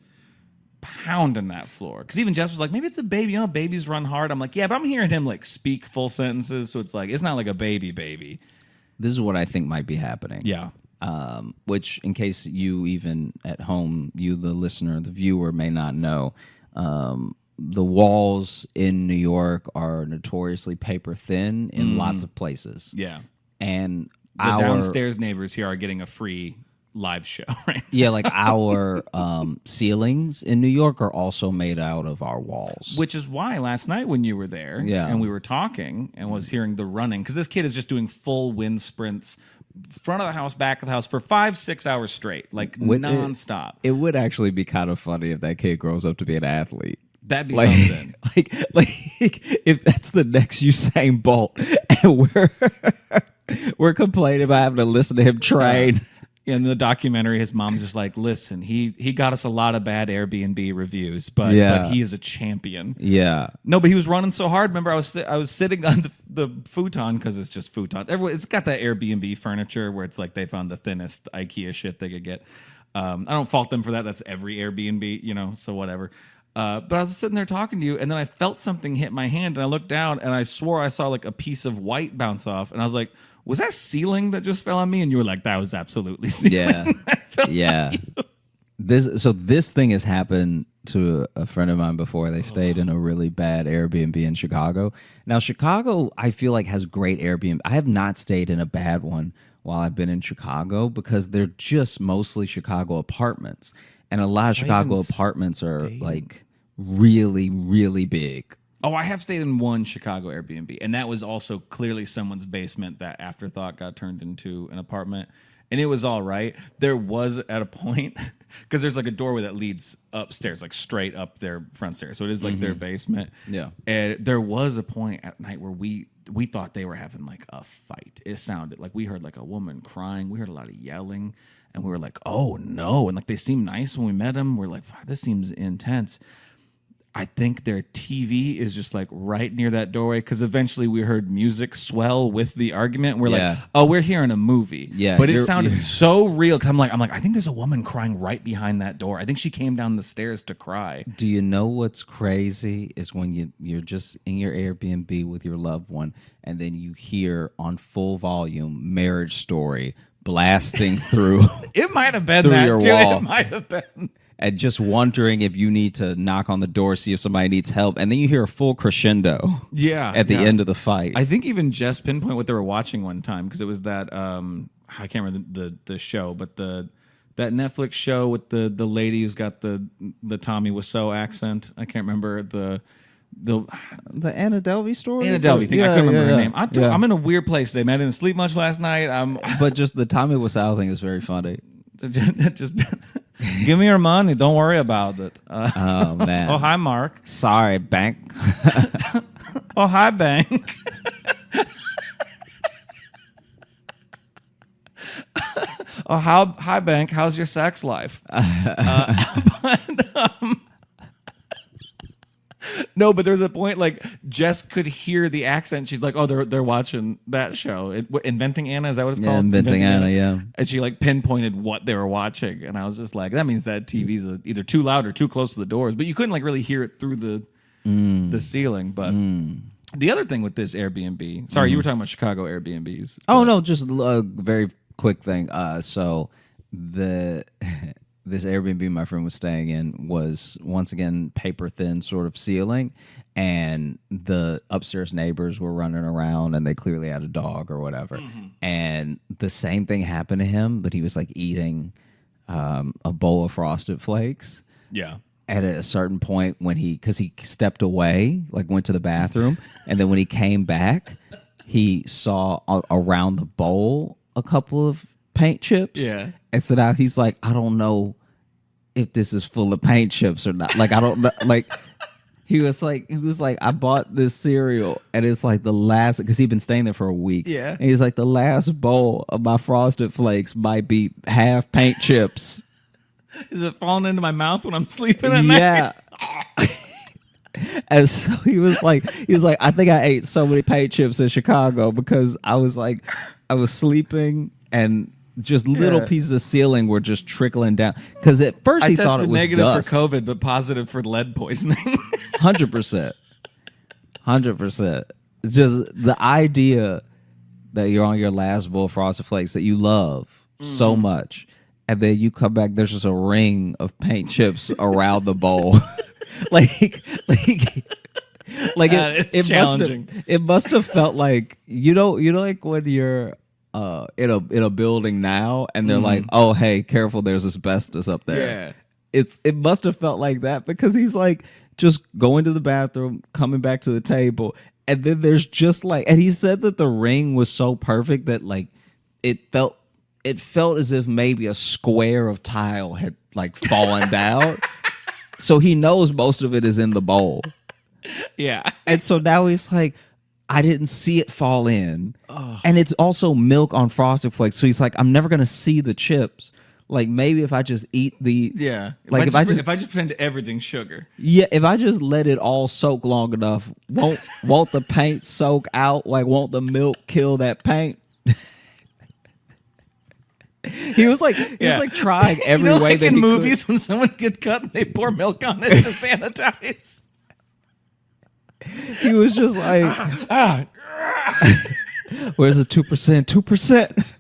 pounding that floor, because even Jess was like, maybe it's a baby. You know, babies run hard. I'm like, yeah, but I'm hearing him like speak full sentences, so it's like it's not like a baby. This is what I think might be happening. Yeah. Which, in case you even at home, you the listener, the viewer may not know, the walls in New York are notoriously paper thin in lots of places. Yeah. And the downstairs neighbors here are getting a free live show, right? Yeah, like our ceilings in New York are also made out of our walls. Which is why last night when you were there and we were talking and was hearing the running, because this kid is just doing full wind sprints, front of the house, back of the house for 5-6 hours straight, like nonstop. It would actually be kind of funny if that kid grows up to be an athlete. That'd be something. Like if that's the next Usain Bolt, and we're complaining about having to listen to him train. In the documentary, his mom's just like, listen, he got us a lot of bad Airbnb reviews, but he is a champion. Yeah. No, but he was running so hard. Remember, I was sitting on the futon, because it's just futon. It's got that Airbnb furniture where it's like they found the thinnest IKEA shit they could get. I don't fault them for that. That's every Airbnb, so whatever. But I was sitting there talking to you, and then I felt something hit my hand, and I looked down, and I swore I saw like a piece of white bounce off, and I was like, was that ceiling that just fell on me? And you were like, that was absolutely ceiling. Yeah. This thing has happened to a friend of mine before. They stayed in a really bad Airbnb in Chicago. Now, Chicago, I feel like, has great Airbnb. I have not stayed in a bad one while I've been in Chicago, because they're just mostly Chicago apartments. And a lot of Chicago apartments are like really, really big. Oh, I have stayed in one Chicago Airbnb, and that was also clearly someone's basement that afterthought got turned into an apartment, and it was all right. There was at a point because there's like a doorway that leads upstairs, like straight up their front stairs. So it is like their basement. Yeah. And there was a point at night where we thought they were having like a fight. It sounded like we heard like a woman crying. We heard a lot of yelling, and we were like, oh no. And like they seemed nice when we met them. We're like, this seems intense. I think their TV is just like right near that doorway, because eventually we heard music swell with the argument. We're like, oh, we're hearing a movie. Yeah, but it sounded so real. Cause I'm like, I think there's a woman crying right behind that door. I think she came down the stairs to cry. Do you know what's crazy is when you're just in your Airbnb with your loved one, and then you hear on full volume Marriage Story blasting through. It might have been through that your too. wall. It might have been. And just wondering if you need to knock on the door, see if somebody needs help. And then you hear a full crescendo at the end of the fight. I think even Jess pinpoint what they were watching one time, because it was that, I can't remember the show, but that Netflix show with the lady who's got the Tommy Wiseau accent. I can't remember the Anna Delvey story? Anna Delvey thing. I couldn't remember her name. I'm in a weird place today, man. I didn't sleep much last night. But just the Tommy Wiseau thing is very funny. Just give me your money. Don't worry about it. Oh man. Oh hi, Mark. Sorry, bank. Oh hi, bank. Oh hi, bank. How's your sex life? No, but there's a point like Jess could hear the accent. She's like, "Oh, they're watching that show, Inventing Anna." Is that what it's called? Inventing Anna. Yeah. And she like pinpointed what they were watching, and I was just like, "That means that TV's either too loud or too close to the doors." But you couldn't like really hear it through the ceiling. But the other thing with this Airbnb, sorry, you were talking about Chicago Airbnbs. Oh no, just a very quick thing. So this Airbnb my friend was staying in was once again paper thin sort of ceiling, and the upstairs neighbors were running around, and they clearly had a dog or whatever. And the same thing happened to him, but he was like eating a bowl of Frosted Flakes. Yeah. At a certain point when because he stepped away, like went to the bathroom, and then when he came back, he saw around the bowl a couple of paint chips. Yeah. And so now he's like, I don't know if this is full of paint chips or not. Like, I don't know. Like, he was like, I bought this cereal, and it's like the last, because he'd been staying there for a week. Yeah. And he's like, the last bowl of my Frosted Flakes might be half paint chips. Is it falling into my mouth when I'm sleeping at night? Yeah. And so he was like, I think I ate so many paint chips in Chicago because I was sleeping, and just little pieces of ceiling were just trickling down. Because at first he thought it was negative dust. for COVID, but positive for lead poisoning. 100%. 100%. Just the idea that you're on your last bowl of Frosted Flakes that you love so much, and then you come back, there's just a ring of paint chips around the bowl. It must have felt like you know like when you're in a building now, and they're like, oh hey, careful, there's asbestos up there. Yeah. It must have felt like that, because he's like just going to the bathroom, coming back to the table, and then there's just like, and he said that the ring was so perfect that like it felt as if maybe a square of tile had like fallen down. So he knows most of it is in the bowl. Yeah. And so now he's like, I didn't see it fall in. Oh. And it's also milk on Frosted Flakes. So he's like, I'm never going to see the chips. Like, maybe if I just eat the... Yeah. Like, if I just pretend everything's sugar. Yeah, if I just let it all soak long enough, won't the paint soak out? Like, won't the milk kill that paint? He was like trying every way like that in he movies could. when someone gets cut and they pour milk on it to sanitize. He was just like, where's the 2%? 2%.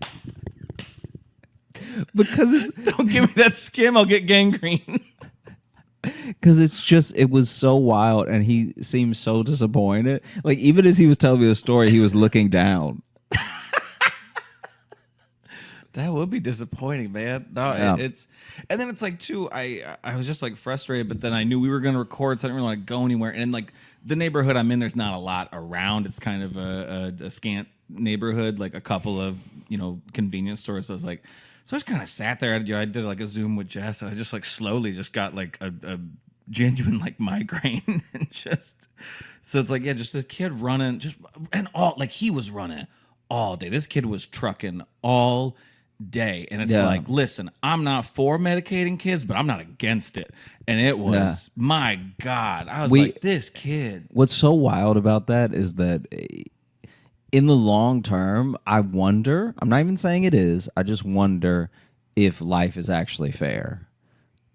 Because it's don't give me that skim, I'll get gangrene. Because it was so wild, and he seemed so disappointed. Like, even as he was telling me the story, he was looking down. That would be disappointing, man. No, Yeah. it's and then it's like too. I was just like frustrated, but then I knew we were going to record, so I didn't really want to go anywhere. And like the neighborhood I'm in, there's not a lot around. It's kind of a scant neighborhood, like a couple of convenience stores. So I was like, So I just kind of sat there. I did like a Zoom with Jess, and I just like slowly just got like a genuine like migraine, and just so it's like just a kid running, and all like he was running all day. This kid was trucking all day, and it's like, listen, I'm not for medicating kids, but I'm not against it. And it was my God, I was like, this kid. What's so wild about that is that in the long term, I wonder, I'm not even saying it is, I just wonder if life is actually fair.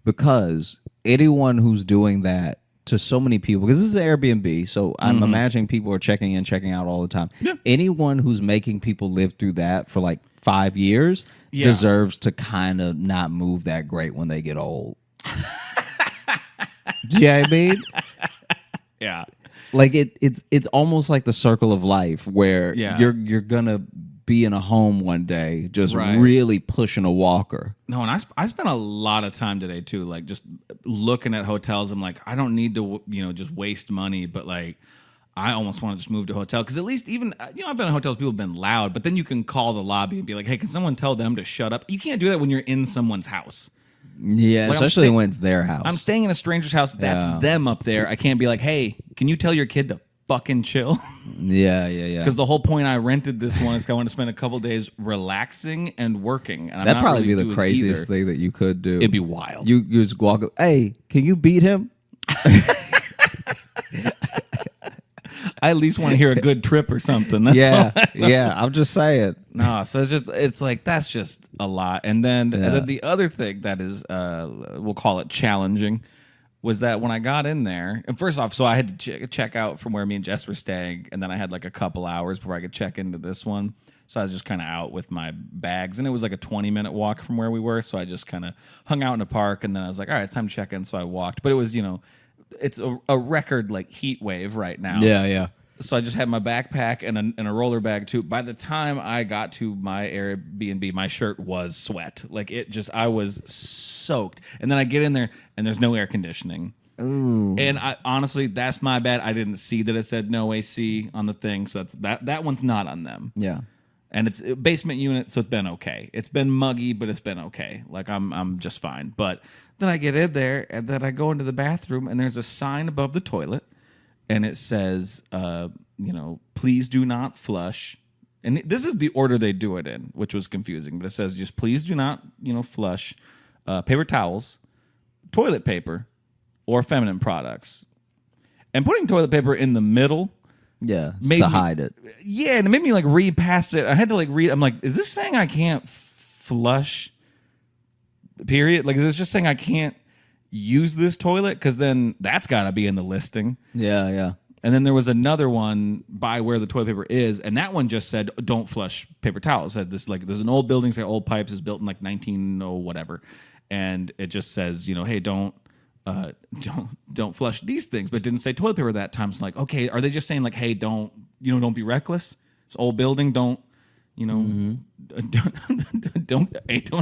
Because anyone who's doing that to so many people, because this is Airbnb, so I'm imagining people are checking in, checking out all the time. Yeah. Anyone who's making people live through that for like 5 years deserves to kind of not move that great when they get old. Do you know what I mean? Yeah. Like it's almost like the circle of life where you're gonna be in a home one day just really pushing a walker. No, and I spent a lot of time today too, like just looking at hotels. I'm like, I don't need to just waste money, but like I almost want to just move to a hotel because at least even I've been in hotels, people have been loud, but then you can call the lobby and be like, hey, can someone tell them to shut up? You can't do that when you're in someone's house. Yeah, like especially when it's their house. I'm staying in a stranger's house. That's them up there. I can't be like, hey, can you tell your kid to fucking chill? Yeah. Because the whole point I rented this one is I want to spend a couple days relaxing and working. And that'd probably be the craziest thing that you could do. It'd be wild. You just walk up, hey, can you beat him? I at least want to hear a good trip or something. That's I'm just saying. No, so it's like that's just a lot. And then the other thing that is, we'll call it challenging, was that when I got in there, and first off, so I had to check out from where me and Jess were staying, and then I had like a couple hours before I could check into this one. So I was just kind of out with my bags, and it was like a 20-minute walk from where we were. So I just kind of hung out in a park, and then I was like, all right, it's time to check in. So I walked, but it was it's a record like heat wave right now. Yeah. So I just had my backpack and a roller bag too. By the time I got to my Airbnb, my shirt was sweat. Like I was soaked. And then I get in there and there's no air conditioning. Ooh. And I honestly, that's my bad. I didn't see that it said no AC on the thing. So that one's not on them. Yeah. And it's a basement unit, so it's been okay. It's been muggy, but it's been okay. Like I'm just fine. But then I get in there and then I go into the bathroom and there's a sign above the toilet. And it says, please do not flush. And this is the order they do it in, which was confusing. But it says, just please do not, flush paper towels, toilet paper, or feminine products. And putting toilet paper in the middle. Yeah, to hide it. Yeah, and it made me like read past it. I had to like read. I'm like, is this saying I can't flush? Period. Like, is this just saying I can't use this toilet? Because then that's got to be in the listing. Yeah. And then there was another one by where the toilet paper is, and that one just said don't flush paper towels. It said this like there's an old building, say old pipes, is built in like 1900 whatever, and it just says hey don't flush these things, but it didn't say toilet paper that time. It's like, okay, are they just saying like, hey, don't be reckless? It's old building, don't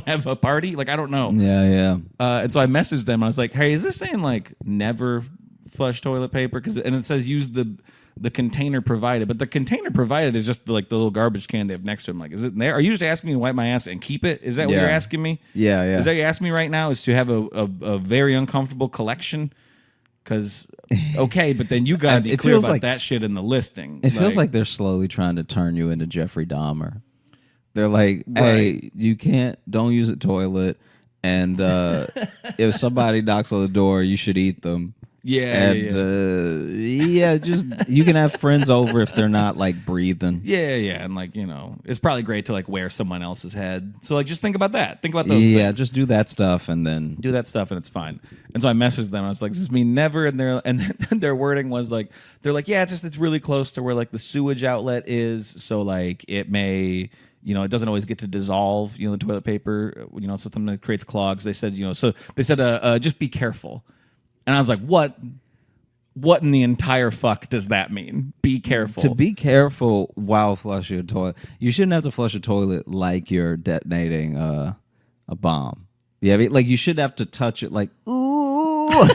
have a party. Like I don't know. Yeah. And so I messaged them. I was like, hey, is this saying like never flush toilet paper? And it says use the container provided, but the container provided is just like the little garbage can they have next to them. Like, is it there? Are you just asking me to wipe my ass and keep it? Is that what you're asking me? Yeah. Is that what you're asking me right now? Is to have a very uncomfortable collection? Because okay, but then you got to be clear about that shit in the listing. It feels like they're slowly trying to turn you into Jeffrey Dahmer. They're like, hey, you don't use a toilet, and if somebody knocks on the door, you should eat them. Yeah, just you can have friends over if they're not like breathing. Yeah, and like it's probably great to like wear someone else's head. So like just think about that. Think about those things. Yeah, just do that stuff and then do that stuff and it's fine. And so I messaged them. I was like, "Does this mean never?" And their wording was like, they're like, "Yeah, it's really close to where like the sewage outlet is. So like it may." It doesn't always get to dissolve, the toilet paper, so sometimes it creates clogs. They said, so they said, just be careful. And I was like, what in the entire fuck does that mean? Be careful. To be careful while flushing a toilet. You shouldn't have to flush a toilet like you're detonating a bomb. Yeah, like you should have to touch it like, ooh.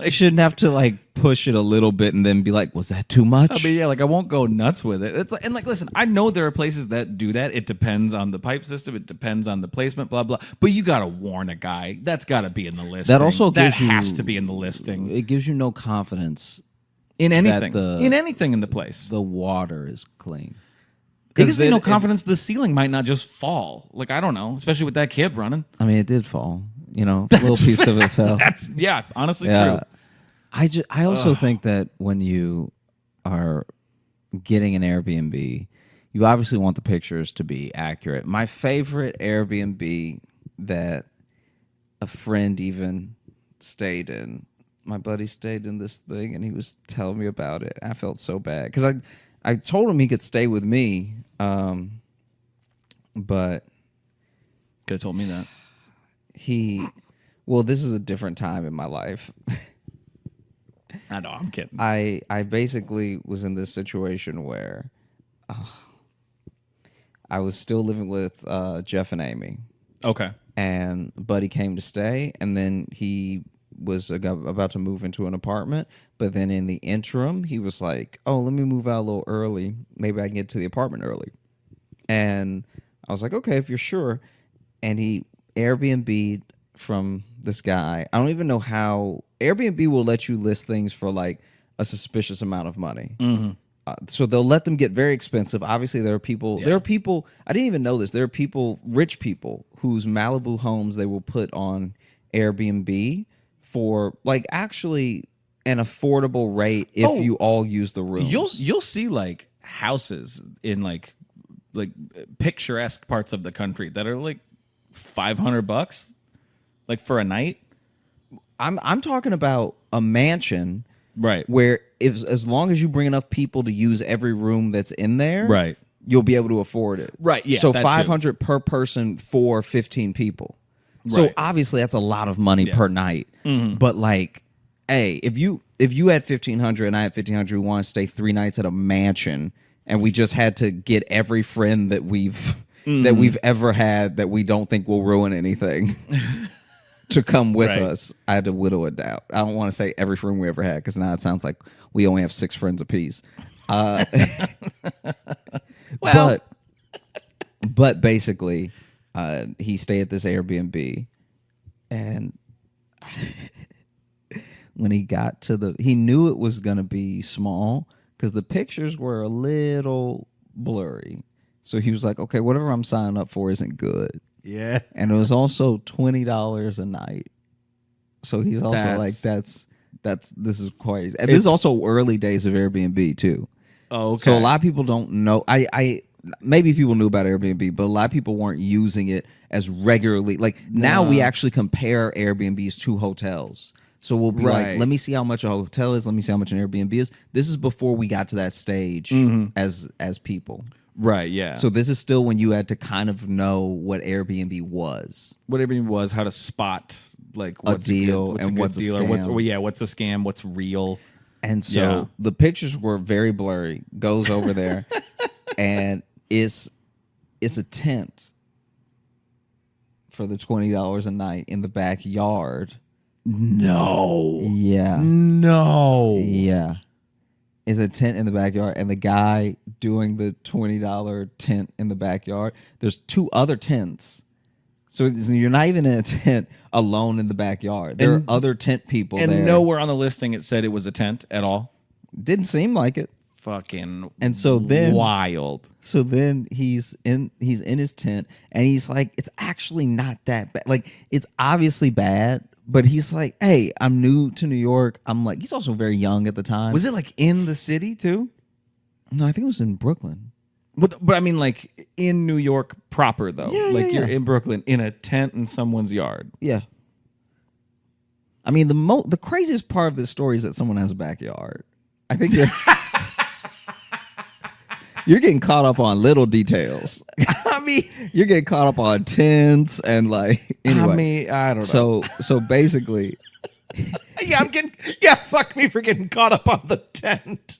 You shouldn't have to like push it a little bit and then be like, was that too much? I mean, yeah, like I won't go nuts with it. It's like, and like, listen, I know there are places that do that. It depends on the pipe system. It depends on the placement. Blah blah. But you got to warn a guy. That's got to be in the listing. That also gives you, has to be in the listing. It gives you no confidence in anything. that In anything in the place. The water is clean. It gives me no confidence the ceiling might not just fall. Like, I don't know, especially with that kid running. I mean, it did fall. You know, a little piece of it fell. That's, yeah, honestly true. I also think that when you are getting an Airbnb, you obviously want the pictures to be accurate. My favorite Airbnb that a friend even stayed in, my buddy stayed in this thing, and he was telling me about it. I felt so bad because I told him he could stay with me, but could have told me that. Well, this is a different time in my life. I know, I'm kidding. I basically was in this situation where I was still living with Jeff and Amy. Okay. And Buddy came to stay, and then he was about to move into an apartment, but then in the interim, he was like, oh, let me move out a little early. Maybe I can get to the apartment early. And I was like, okay, if you're sure. And he Airbnb'd from this guy. I don't even know how. Airbnb will let you list things for like a suspicious amount of money. Mm-hmm. So they'll let them get very expensive. Obviously, there are people. Yeah. There are people. I didn't even know this. There are people, rich people, whose Malibu homes they will put on Airbnb for like actually an affordable rate if you all use the rooms. You'll see like houses in like picturesque parts of the country that are like $500 like for a night. I'm talking about a mansion, right? Where as long as you bring enough people to use every room that's in there, right, you'll be able to afford it. Right. Yeah. So 500 per person for 15 people. Right. So obviously that's a lot of money per night. Mm-hmm. But like, hey, if you had 1,500 and I had 1,500, we want to stay 3 nights at a mansion, and we just had to get every friend that we've ever had that we don't think will ruin anything. To come with us, I had to whittle it down. I don't want to say every friend we ever had because now it sounds like we only have 6 friends apiece. Well, but basically, he stayed at this Airbnb, and when he got to he knew it was going to be small because the pictures were a little blurry. So he was like, "Okay, whatever I'm signing up for isn't good." Yeah. And it was also $20 a night. So he's also like, this is quite, and this is also early days of Airbnb too. Oh, okay. So a lot of people don't know. Maybe people knew about Airbnb, but a lot of people weren't using it as regularly. Like now we actually compare Airbnbs to hotels. So we'll be like, let me see how much a hotel is. Let me see how much an Airbnb is. This is before we got to that stage as people. Right, yeah. So this is still when you had to kind of know what Airbnb was. What Airbnb was, how to spot like what's a deal and what's a scam. What's a scam, what's real. And so the pictures were very blurry. Goes over there and it's a tent for the $20 a night in the backyard. No. Yeah. No. Yeah. Is a tent in the backyard, and the guy doing the $20 tent in the backyard, there's 2 other tents. So you're not even in a tent alone in the backyard. There are other tent people there. And nowhere on the listing it said it was a tent at all. Didn't seem like it. Fucking and so then wild. So then he's in his tent, and he's like, it's actually not that bad. Like, it's obviously bad. But he's like, hey, I'm new to New York. I'm like, he's also very young at the time. Was it like in the city too? No, I think it was in Brooklyn. But I mean, like in New York proper though. Yeah, like you're yeah. in Brooklyn in a tent in someone's yard. Yeah. I mean, the craziest part of this story is that someone has a backyard. I think you're getting caught up on little details. I mean, you're getting caught up on tents and like anyway. I mean, I don't know. So basically, fuck me for getting caught up on the tent.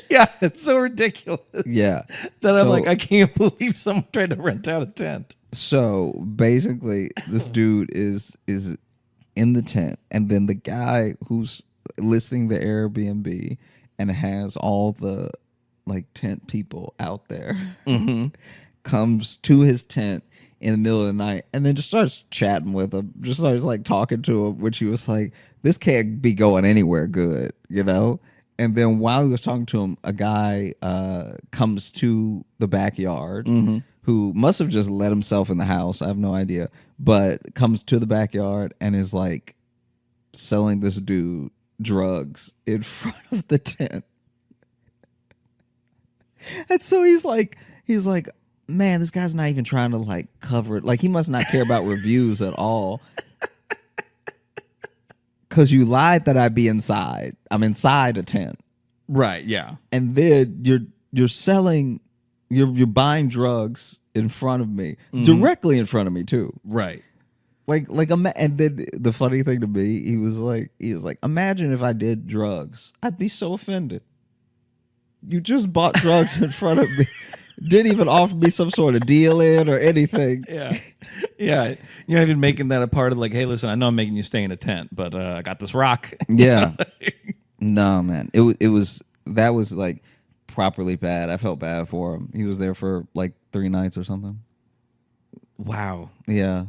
Yeah, it's so ridiculous. Yeah. That I'm like, I can't believe someone tried to rent out a tent. So basically, this dude is in the tent, and then the guy who's listing the Airbnb, and it has all the like tent people out there. Comes to his tent in the middle of the night and then just starts chatting with him, just starts like talking to him, which he was like, this can't be going anywhere good, you know? And then while he was talking to him, a guy comes to the backyard who must have just let himself in the house. I have no idea. But comes to the backyard and is like selling this dude drugs in front of the tent. And so he's like, man, this guy's not even trying to like cover it. Like he must not care about reviews at all. Cause you lied that I'd be inside. I'm inside a tent. Right, yeah. And then you're selling, you're buying drugs in front of me. Directly in front of me too. Right. And then the funny thing to me, he was like, imagine if I did drugs. I'd be so offended. You just bought drugs in front of me. Didn't even offer me some sort of deal in or anything. Yeah. You're not even making that a part of like, hey, listen, I know I'm making you stay in a tent, but I got this rock. Yeah. No, man. That was like properly bad. I felt bad for him. He was there for like 3 nights or something. Wow. Yeah.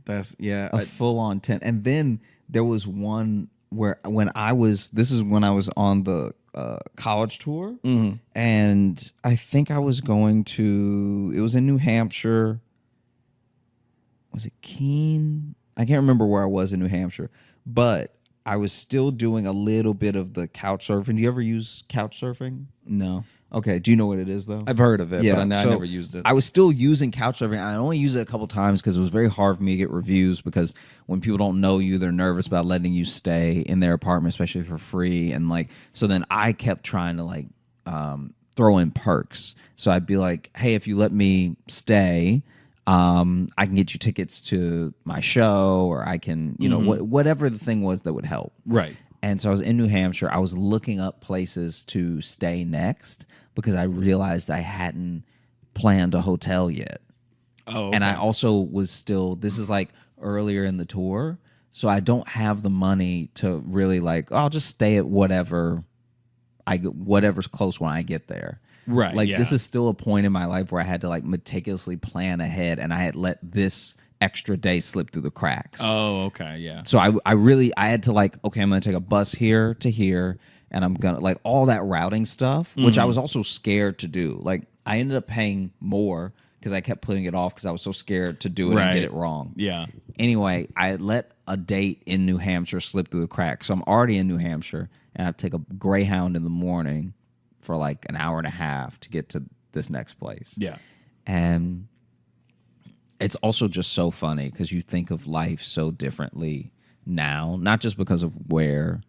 That's a full on tent. And then there was one where this is when I was on the college tour, and I think I was going to, it was in New Hampshire. Was it Keene? I can't remember where I was in New Hampshire, but I was still doing a little bit of the couch surfing. Do you ever use couch surfing? No. Okay. Do you know what it is though? I've heard of it, Yeah, but I so never used it. I was still using couch surfing. I only used it a couple times because it was very hard for me to get reviews, because when people don't know you, they're nervous about letting you stay in their apartment, especially for free. And like, so then I kept trying to like throw in perks. So I'd be like, hey, if you let me stay, I can get you tickets to my show, or I can, you know, whatever the thing was that would help. Right. And so I was in New Hampshire. I was looking up places to stay next because I realized I hadn't planned a hotel yet. Oh, okay. And I also was still, this is like earlier in the tour, so I don't have the money to really like, I'll just stay at whatever's close when I get there. Right. Like yeah. this is still a point in my life where I had to like meticulously plan ahead, and I had let this extra day slip through the cracks. Oh, okay, yeah. So I had to like, okay, I'm gonna take a bus here to here, and I'm gonna like all that routing stuff, which I was also scared to do. Like I ended up paying more because I kept putting it off because I was so scared to do it and get it wrong. Yeah. Anyway, I had let a date in New Hampshire slip through the cracks. So I'm already in New Hampshire, and I have to take a Greyhound in the morning for like an hour and a half to get to this next place. Yeah. And it's also just so funny because you think of life so differently now, not just because of where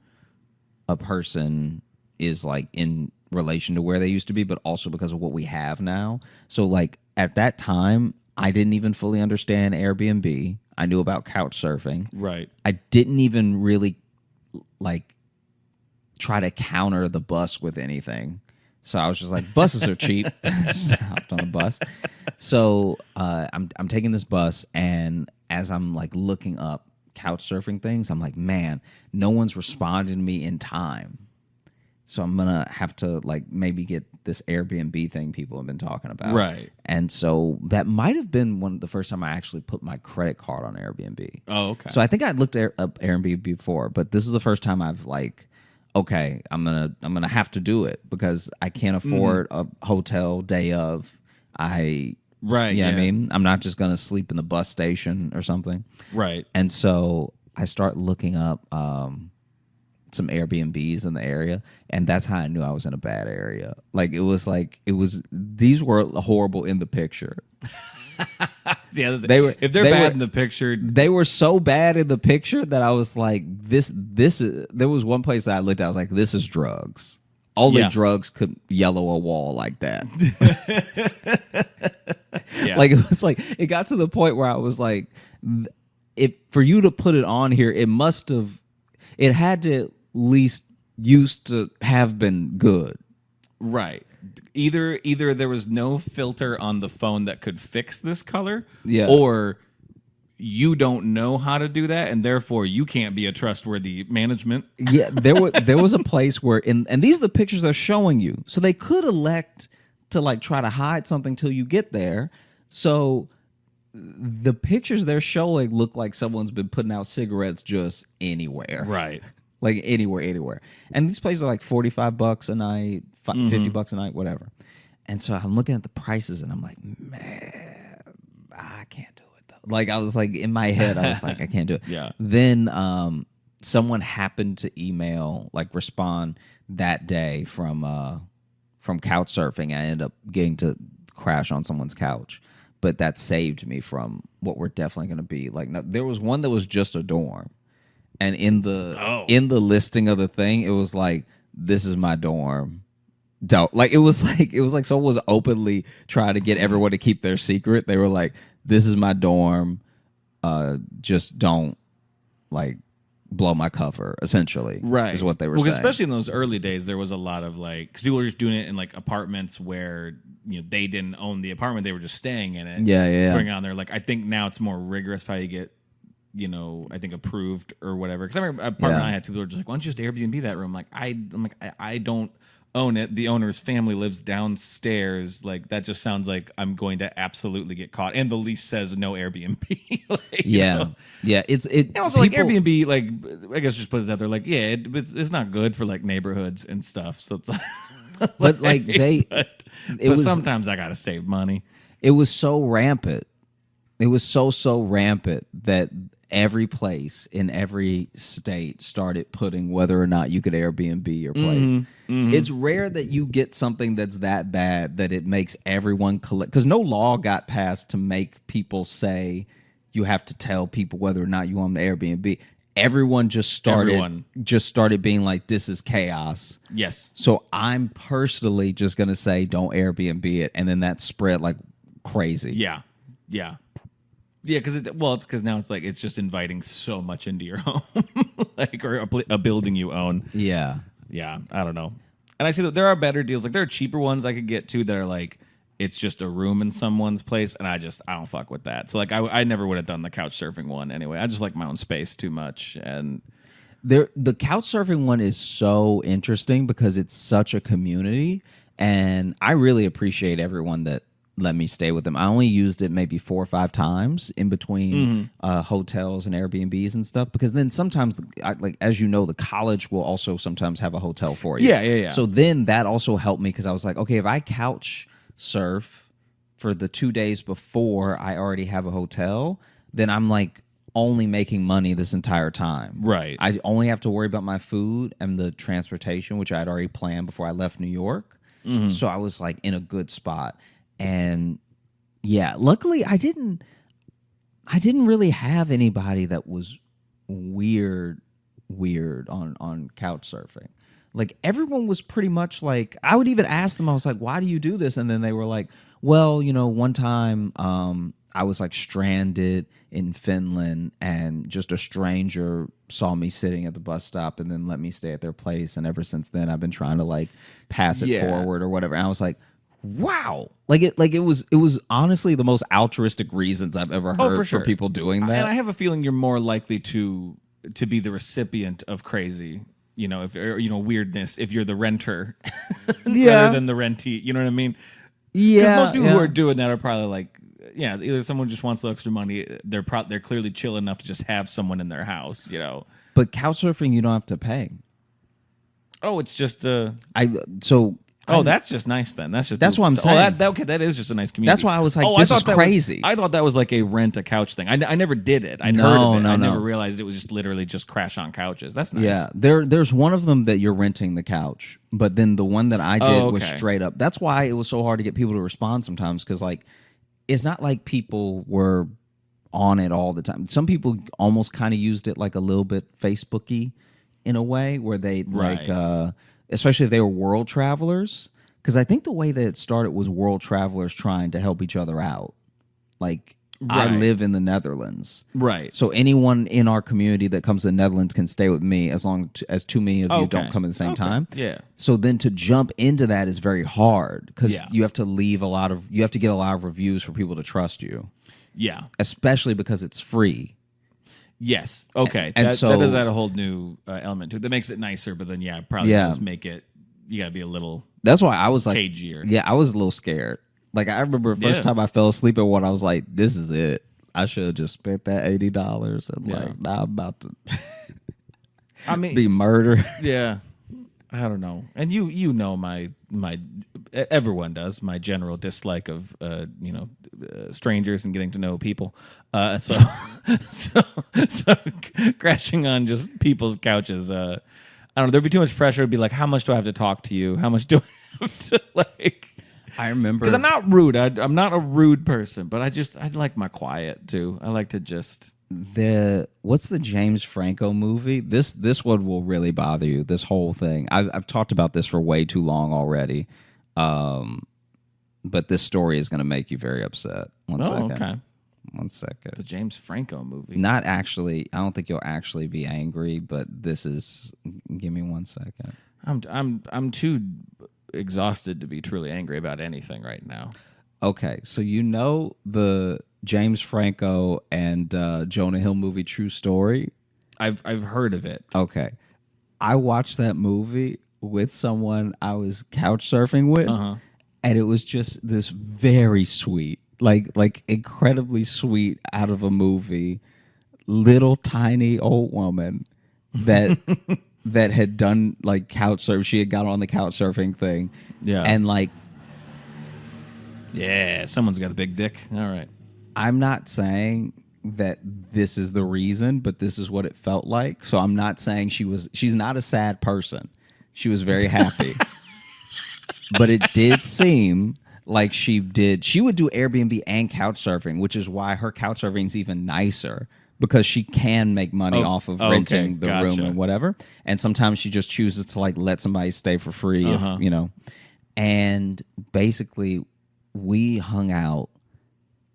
a person is like in relation to where they used to be, but also because of what we have now. So like at that time, I didn't even fully understand Airbnb. I knew about couch surfing. Right. I didn't even really like try to counter the bus with anything. So I was just like, buses are cheap. Just hopped on a bus. So I'm taking this bus, and as I'm like looking up couch surfing things, I'm like, man, no one's responding to me in time. So I'm gonna have to like maybe get this Airbnb thing people have been talking about. Right. And so that might have been the first time I actually put my credit card on Airbnb. Oh, okay. So I think I'd looked up Airbnb before, but this is the first time I've like, okay, I'm gonna have to do it because I can't afford a hotel day of. Right. You know what I mean? I'm not just gonna sleep in the bus station or something. Right. And so I start looking up some Airbnbs in the area, and that's how I knew I was in a bad area. Like these were horrible in the picture. Yeah, they were. If they're bad in the picture, they were so bad in the picture that I was like, this is. There was one place that I looked at. I was like, this is drugs. Only drugs could yellow a wall like that. Like it was like it got to the point where I was like, for you to put it on here, it had to at least used to have been good. Right. Either there was no filter on the phone that could fix this color, Yeah. or you don't know how to do that, and therefore you can't be a trustworthy management. Yeah, there was a place where, and these are the pictures they're showing you. So they could elect to like try to hide something till you get there. So the pictures they're showing look like someone's been putting out cigarettes just anywhere. Right. Like anywhere. And these places are like $45 a night, $50 a night, whatever. And so I'm looking at the prices and I'm like, man, I can't do it though. Like I was like in my head, I was like, I can't do it. Yeah. Then someone happened to respond that day from couch surfing. I ended up getting to crash on someone's couch. But that saved me from what we're definitely going to be. Like, no, there was one that was just a dorm. And in the listing of the thing, it was like, this is my dorm. Like it was like someone was openly trying to get everyone to keep their secret. They were like, this is my dorm. Just don't like blow my cover, essentially. Right. Is what they were saying. Especially in those early days, there was a lot of like, because people were just doing it in like apartments where, you know, they didn't own the apartment, they were just staying in it. Yeah. Going on there. Like, I think now it's more rigorous how you get, you know, I think approved or whatever. Because I remember an apartment I had, people were just like, why don't you just Airbnb that room? I don't own it. The owner's family lives downstairs. Like, that just sounds like I'm going to absolutely get caught. And the lease says no Airbnb. Like, you know? Yeah. And also, like, Airbnb, like, I guess just put it out there, like, yeah, it's not good for like neighborhoods and stuff. So it's but like but sometimes I gotta save money. It was so rampant. It was so rampant that every place in every state started putting whether or not you could Airbnb your place. It's rare that you get something that's that bad that it makes everyone collect, because no law got passed to make people say you have to tell people whether or not you own the Airbnb. Everyone just started being like, this is chaos. Yes. So I'm personally just gonna say don't Airbnb it, and then that spread like crazy. Yeah, because it's because now it's like it's just inviting so much into your home, like, or a building you own. Yeah, I don't know. And I see that there are better deals. Like, there are cheaper ones I could get to that are like, it's just a room in someone's place, and I don't fuck with that. So like I never would have done the couch surfing one anyway. I just like my own space too much. And the couch surfing one is so interesting because it's such a community, and I really appreciate everyone that let me stay with them. I only used it maybe 4 or 5 times in between hotels and Airbnbs and stuff, because then sometimes, like, as you know, the college will also sometimes have a hotel for you. Yeah. So then that also helped me, because I was like, okay, if I couch surf for the 2 days before I already have a hotel, then I'm like only making money this entire time. Right. I only have to worry about my food and the transportation, which I had already planned before I left New York. So I was like in a good spot. And yeah, luckily I didn't really have anybody that was weird on couch surfing. Like, everyone was pretty much like, I would even ask them, I was like, why do you do this? And then they were like, well, you know, one time I was like stranded in Finland, and just a stranger saw me sitting at the bus stop and then let me stay at their place. And ever since then, I've been trying to like pass it forward or whatever. And I was like, wow. It was honestly the most altruistic reasons I've ever heard for people doing that. And I have a feeling you're more likely to be the recipient of crazy, you know, weirdness if you're the renter rather than the rentee. You know what I mean? Yeah. Because most people who are doing that are probably like, either someone just wants the extra money. They're clearly chill enough to just have someone in their house, you know. But couch surfing, you don't have to pay. Oh, it's just that's just nice then. That's what I'm saying. That is just a nice community. That's why I was like, this is crazy. I thought that was like a rent a couch thing. I never did it. I'd heard of it. I never realized it was just literally just crash on couches. That's nice. Yeah, there's one of them that you're renting the couch, but then the one that I did was straight up. That's why it was so hard to get people to respond sometimes, because like, it's not like people were on it all the time. Some people almost kind of used it like a little bit Facebook-y in a way, where they like, especially if they were world travelers. Because I think the way that it started was world travelers trying to help each other out. Like, I live in the Netherlands. Right. So anyone in our community that comes to the Netherlands can stay with me as long as too many of you don't come at the same time. Yeah. So then to jump into that is very hard, because you have to get a lot of reviews for people to trust you. Yeah. Especially because it's free. Yes. Okay. And that so does add a whole new element to it. That makes it nicer, but then probably does make it. You gotta be a little. That's why I was like, cagier. Yeah, I was a little scared. Like I remember the first time I fell asleep at one, I was like, "This is it. I should have just spent that $80." And like now I'm about to. I mean, be murdered. Yeah. I don't know. And you know my everyone does my general dislike of strangers and getting to know people. So crashing on just people's couches. I don't know. There'd be too much pressure. It'd be like, how much do I have to talk to you? How much do I have to like? I remember because I'm not rude. I'm not a rude person, but I like my quiet too. I like to just. What's the James Franco movie? This one will really bother you. This whole thing. I've talked about this for way too long already, but this story is going to make you very upset. One second. Okay. 1 second. The James Franco movie. Not actually. I don't think you'll actually be angry, but this is. Give me 1 second. I'm too exhausted to be truly angry about anything right now. Okay, so you know the James Franco and Jonah Hill movie True Story? I've heard of it. Okay. I watched that movie with someone I was couch surfing with, and it was just this very sweet, like incredibly sweet out of a movie, little tiny old woman that that had done like couch surf. She had got on the couch surfing thing. Yeah. And like yeah, someone's got a big dick. All right. I'm not saying that this is the reason, but this is what it felt like. So I'm not saying she's not a sad person. She was very happy. But it did seem like she would do Airbnb and couch surfing, which is why her couch surfing is even nicer because she can make money off of renting the room and whatever. And sometimes she just chooses to like let somebody stay for free, if, you know. And basically we hung out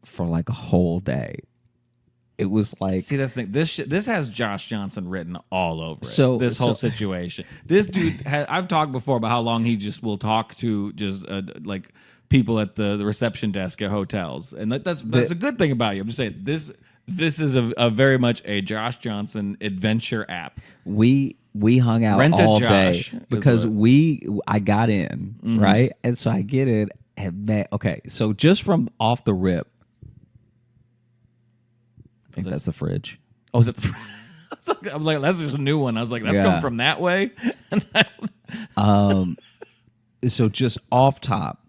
for like a whole day. It was like, see, that's the thing. This has Josh Johnson written all over it. So this whole situation. This dude, I've talked before about how long he just will talk to just like people at the reception desk at hotels, and that's a good thing about you. I'm just saying this is a very much a Josh Johnson adventure app. We hung out all day because I got in right, and so I get in. And man, okay, so just from off the rip, I think that's a fridge. Oh, is that the fridge? I was like, that's just a new one. I was like, that's coming from that way. So just off top,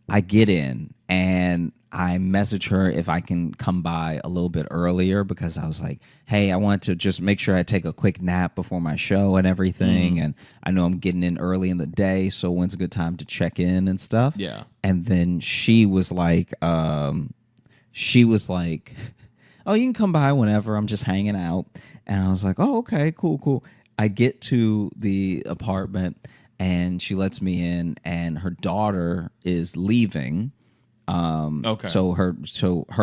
I get in and I message her if I can come by a little bit earlier because I was like, hey, I want to just make sure I take a quick nap before my show and everything. And I know I'm getting in early in the day, so when's a good time to check in and stuff? Yeah. And then she was like, oh, you can come by whenever. I'm just hanging out. And I was like, oh, okay, cool. I get to the apartment and she lets me in and her daughter is leaving. Okay. So her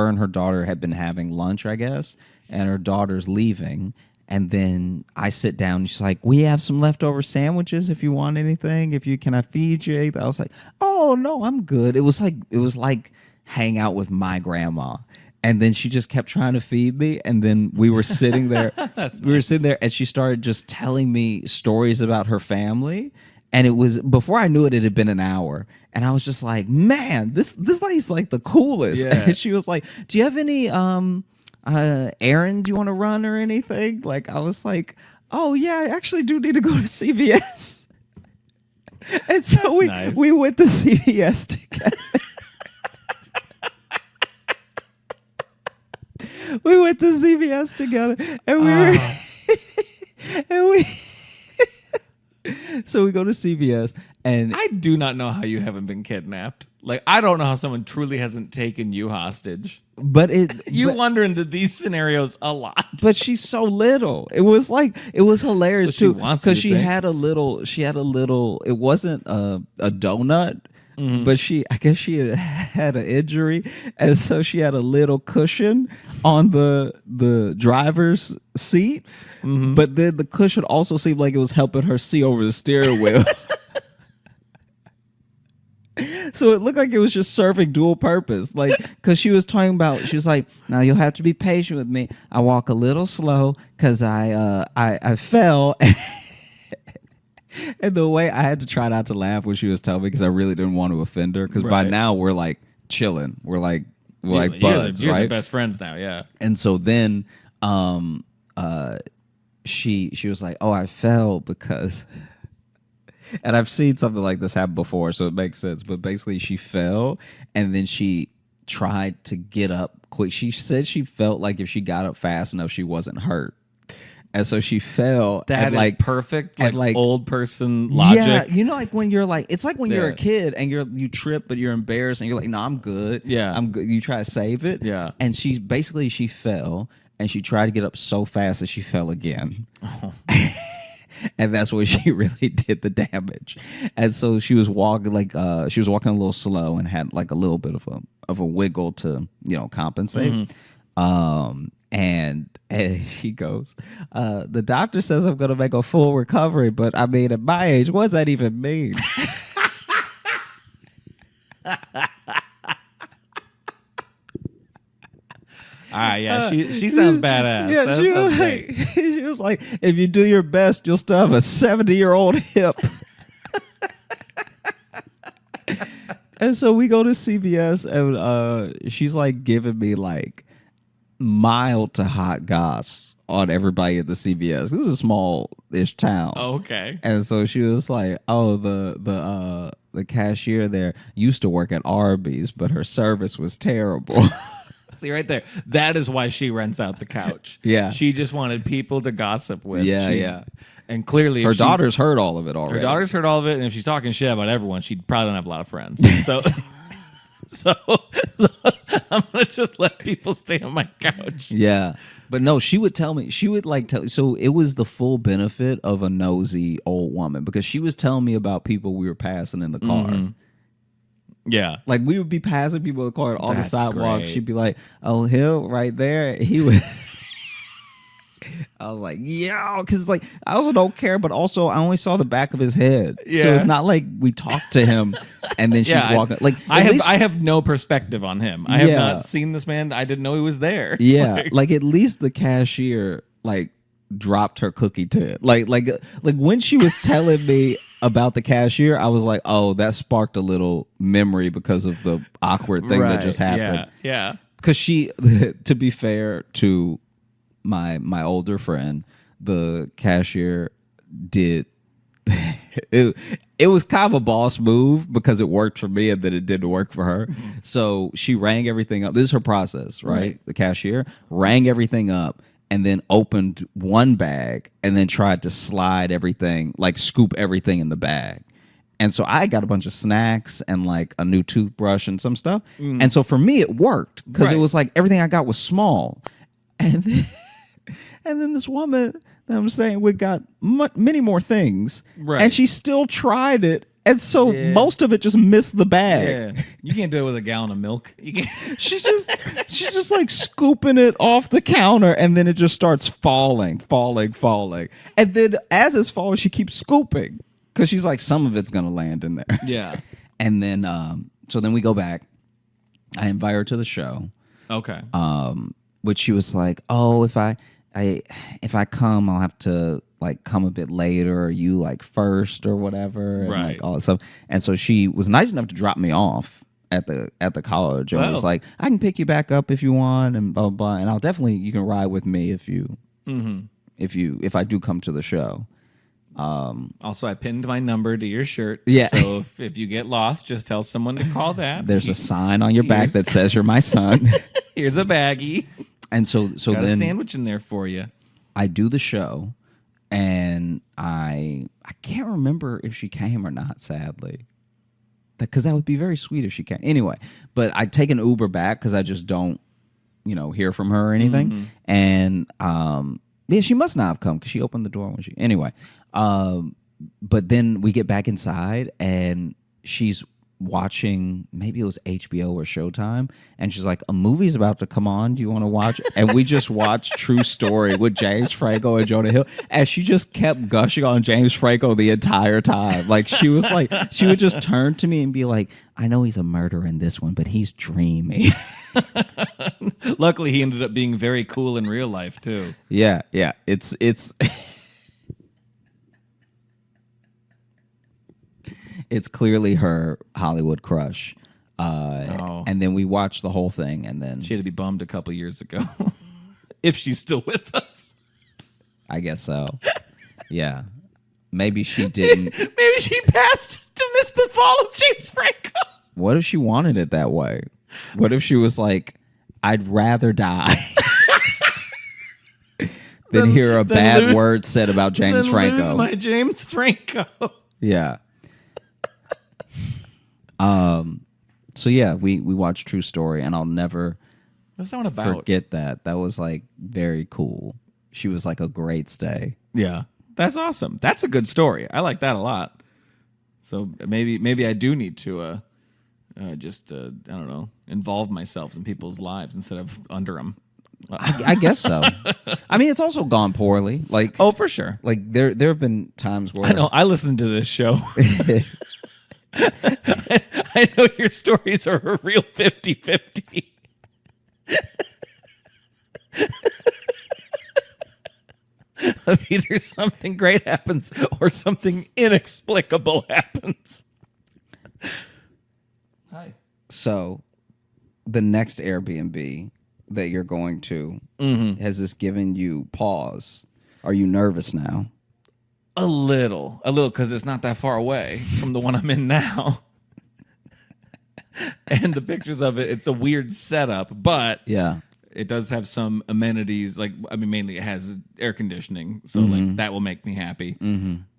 and her daughter had been having lunch, I guess, and her daughter's leaving. And then I sit down and she's like, we have some leftover sandwiches if you want anything. Can I feed you? I was like, oh no, I'm good. It was like hang out with my grandma. And then she just kept trying to feed me. And then we were sitting there. Were sitting there and she started just telling me stories about her family. And it was, before I knew it, it had been an hour. And I was just like, man, this lady's like the coolest. Yeah. And she was like, do you have any errands you want to run or anything? Like, I was like, oh yeah, I actually do need to go to CVS. And so we went to CVS together. We went to CVS together, and so we go to CVS, and I do not know how you haven't been kidnapped. Like, I don't know how someone truly hasn't taken you hostage. But wonder into these scenarios a lot. But she's so little. It was hilarious too because she had a little. It wasn't a donut. Mm-hmm. But I guess she had an injury, and so she had a little cushion on the driver's seat. Mm-hmm. But then the cushion also seemed like it was helping her see over the steering wheel. So it looked like it was just serving dual purpose. Like, because she was like, now you'll have to be patient with me. I walk a little slow because I fell. And the way I had to try not to laugh when she was telling me because I really didn't want to offend her. Because by now we're like chilling. We're like buds, you're right? best friends now, yeah. And so then she was like, oh, I fell because... And I've seen something like this happen before, so it makes sense. But basically, she fell, and then she tried to get up quick. She said she felt like if she got up fast enough, she wasn't hurt. And so she fell. That and is like perfect, like old person logic. Yeah, you know, like when you're like, it's like when you're a kid and you trip, but you're embarrassed, and you're like, no, I'm good. Yeah, I'm good. You try to save it. Yeah. And she fell, and she tried to get up so fast that she fell again. Oh. And that's where she really did the damage. And so she was walking a little slow and had like a little bit of a wiggle to, compensate. Mm-hmm. And he goes, the doctor says I'm going to make a full recovery, but I mean, at my age, what does that even mean? Yeah, she sounds badass. Yeah, she was like, if you do your best, you'll still have a 70-year-old hip. And so we go to CVS, and she's like giving me like mild to hot goss on everybody at the CVS. This is a small-ish town. Oh, okay. And so she was like, oh, the cashier there used to work at Arby's, but her service was terrible. See right there. That is why she rents out the couch. Yeah. She just wanted people to gossip with. Yeah. And clearly her daughter's heard all of it already. Her daughter's heard all of it, and if she's talking shit about everyone, she probably don't have a lot of friends. So so I'm gonna just let people stay on my couch. Yeah. But no, she would tell me, so it was the full benefit of a nosy old woman because she was telling me about people we were passing in the car. Mm-hmm. Yeah. Like we would be passing people in the car on the sidewalk. Great. She'd be like, oh, him right there. He was. I was like, yeah, because like I also don't care, but also I only saw the back of his head. Yeah. So it's not like we talked to him and then she's walking. Like I have no perspective on him. I have not seen this man. I didn't know he was there. Yeah. like at least the cashier like dropped her cookie to it. Like when she was telling me about the cashier, I was like, oh, that sparked a little memory because of the awkward thing that just happened. Yeah. Because she, to be fair to my older friend, the cashier did. It was kind of a boss move because it worked for me and then it didn't work for her. So she rang everything up. This is her process, right? The cashier rang everything up and then opened one bag and then tried to slide everything, like scoop everything in the bag. And so I got a bunch of snacks and like a new toothbrush and some stuff. And so for me, it worked because it was like everything I got was small. And then this woman that I'm saying we got many more things. Right. And she still tried it. And so most of it just missed the bag. Yeah. You can't do it with a gallon of milk. You can't. She's just like scooping it off the counter and then it just starts falling. And then as it's falling, she keeps scooping because she's like, some of it's going to land in there. Yeah. And then, so then we go back. I invite her to the show. Okay. Which she was like, oh, if I come, I'll have to like come a bit later, or you like first or whatever, and like all that stuff. And so she was nice enough to drop me off at the college and was like, I can pick you back up if you want, and blah blah. And you can ride with me if if I do come to the show. Also, I pinned my number to your shirt. Yeah. So if you get lost, just tell someone to call that. There's a sign on your back that says you're my son. Here's a baggie. And so got then a sandwich in there for you. I do the show, and I can't remember if she came or not, sadly, because that would be very sweet if she came. Anyway, but I take an Uber back because I just don't, hear from her or anything. And she must not have come because she opened the door when she. Anyway, but then we get back inside, and she's watching, maybe it was HBO or Showtime, and she's like, a movie's about to come on. Do you want to watch? And we just watched True Story with James Franco and Jonah Hill, and she just kept gushing on James Franco the entire time. Like she was like, she would just turn to me and be like, I know he's a murderer in this one, but he's dreamy. Luckily, he ended up being very cool in real life too. Yeah. It's it's clearly her Hollywood crush. And then we watched the whole thing, and then she had to be bummed a couple years ago. If she's still with us, I guess so. Yeah, maybe she didn't. Maybe she passed to miss the fall of James Franco. What if she wanted it that way? What if she was like, I'd rather die than hear a bad word said about James Franco. Lose my James Franco. Yeah. So yeah, we watched True Story, and I'll never forget that. That was like very cool. She was like a great stay. Yeah, that's awesome. That's a good story. I like that a lot. So maybe I do need to just I don't know, involve myself in people's lives instead of under them. I guess so. I mean, it's also gone poorly. Like, oh, for sure. Like there have been times where I know I listened to this show. I know your stories are a real 50-50. Of either something great happens or something inexplicable happens. Hi. So, the next Airbnb that you're going to, has this given you pause? Are you nervous now? A little, because it's not that far away from the one I'm in now. And the pictures of it, it's a weird setup, but yeah, it does have some amenities. Like, I mean, mainly it has air conditioning, so like that will make me happy.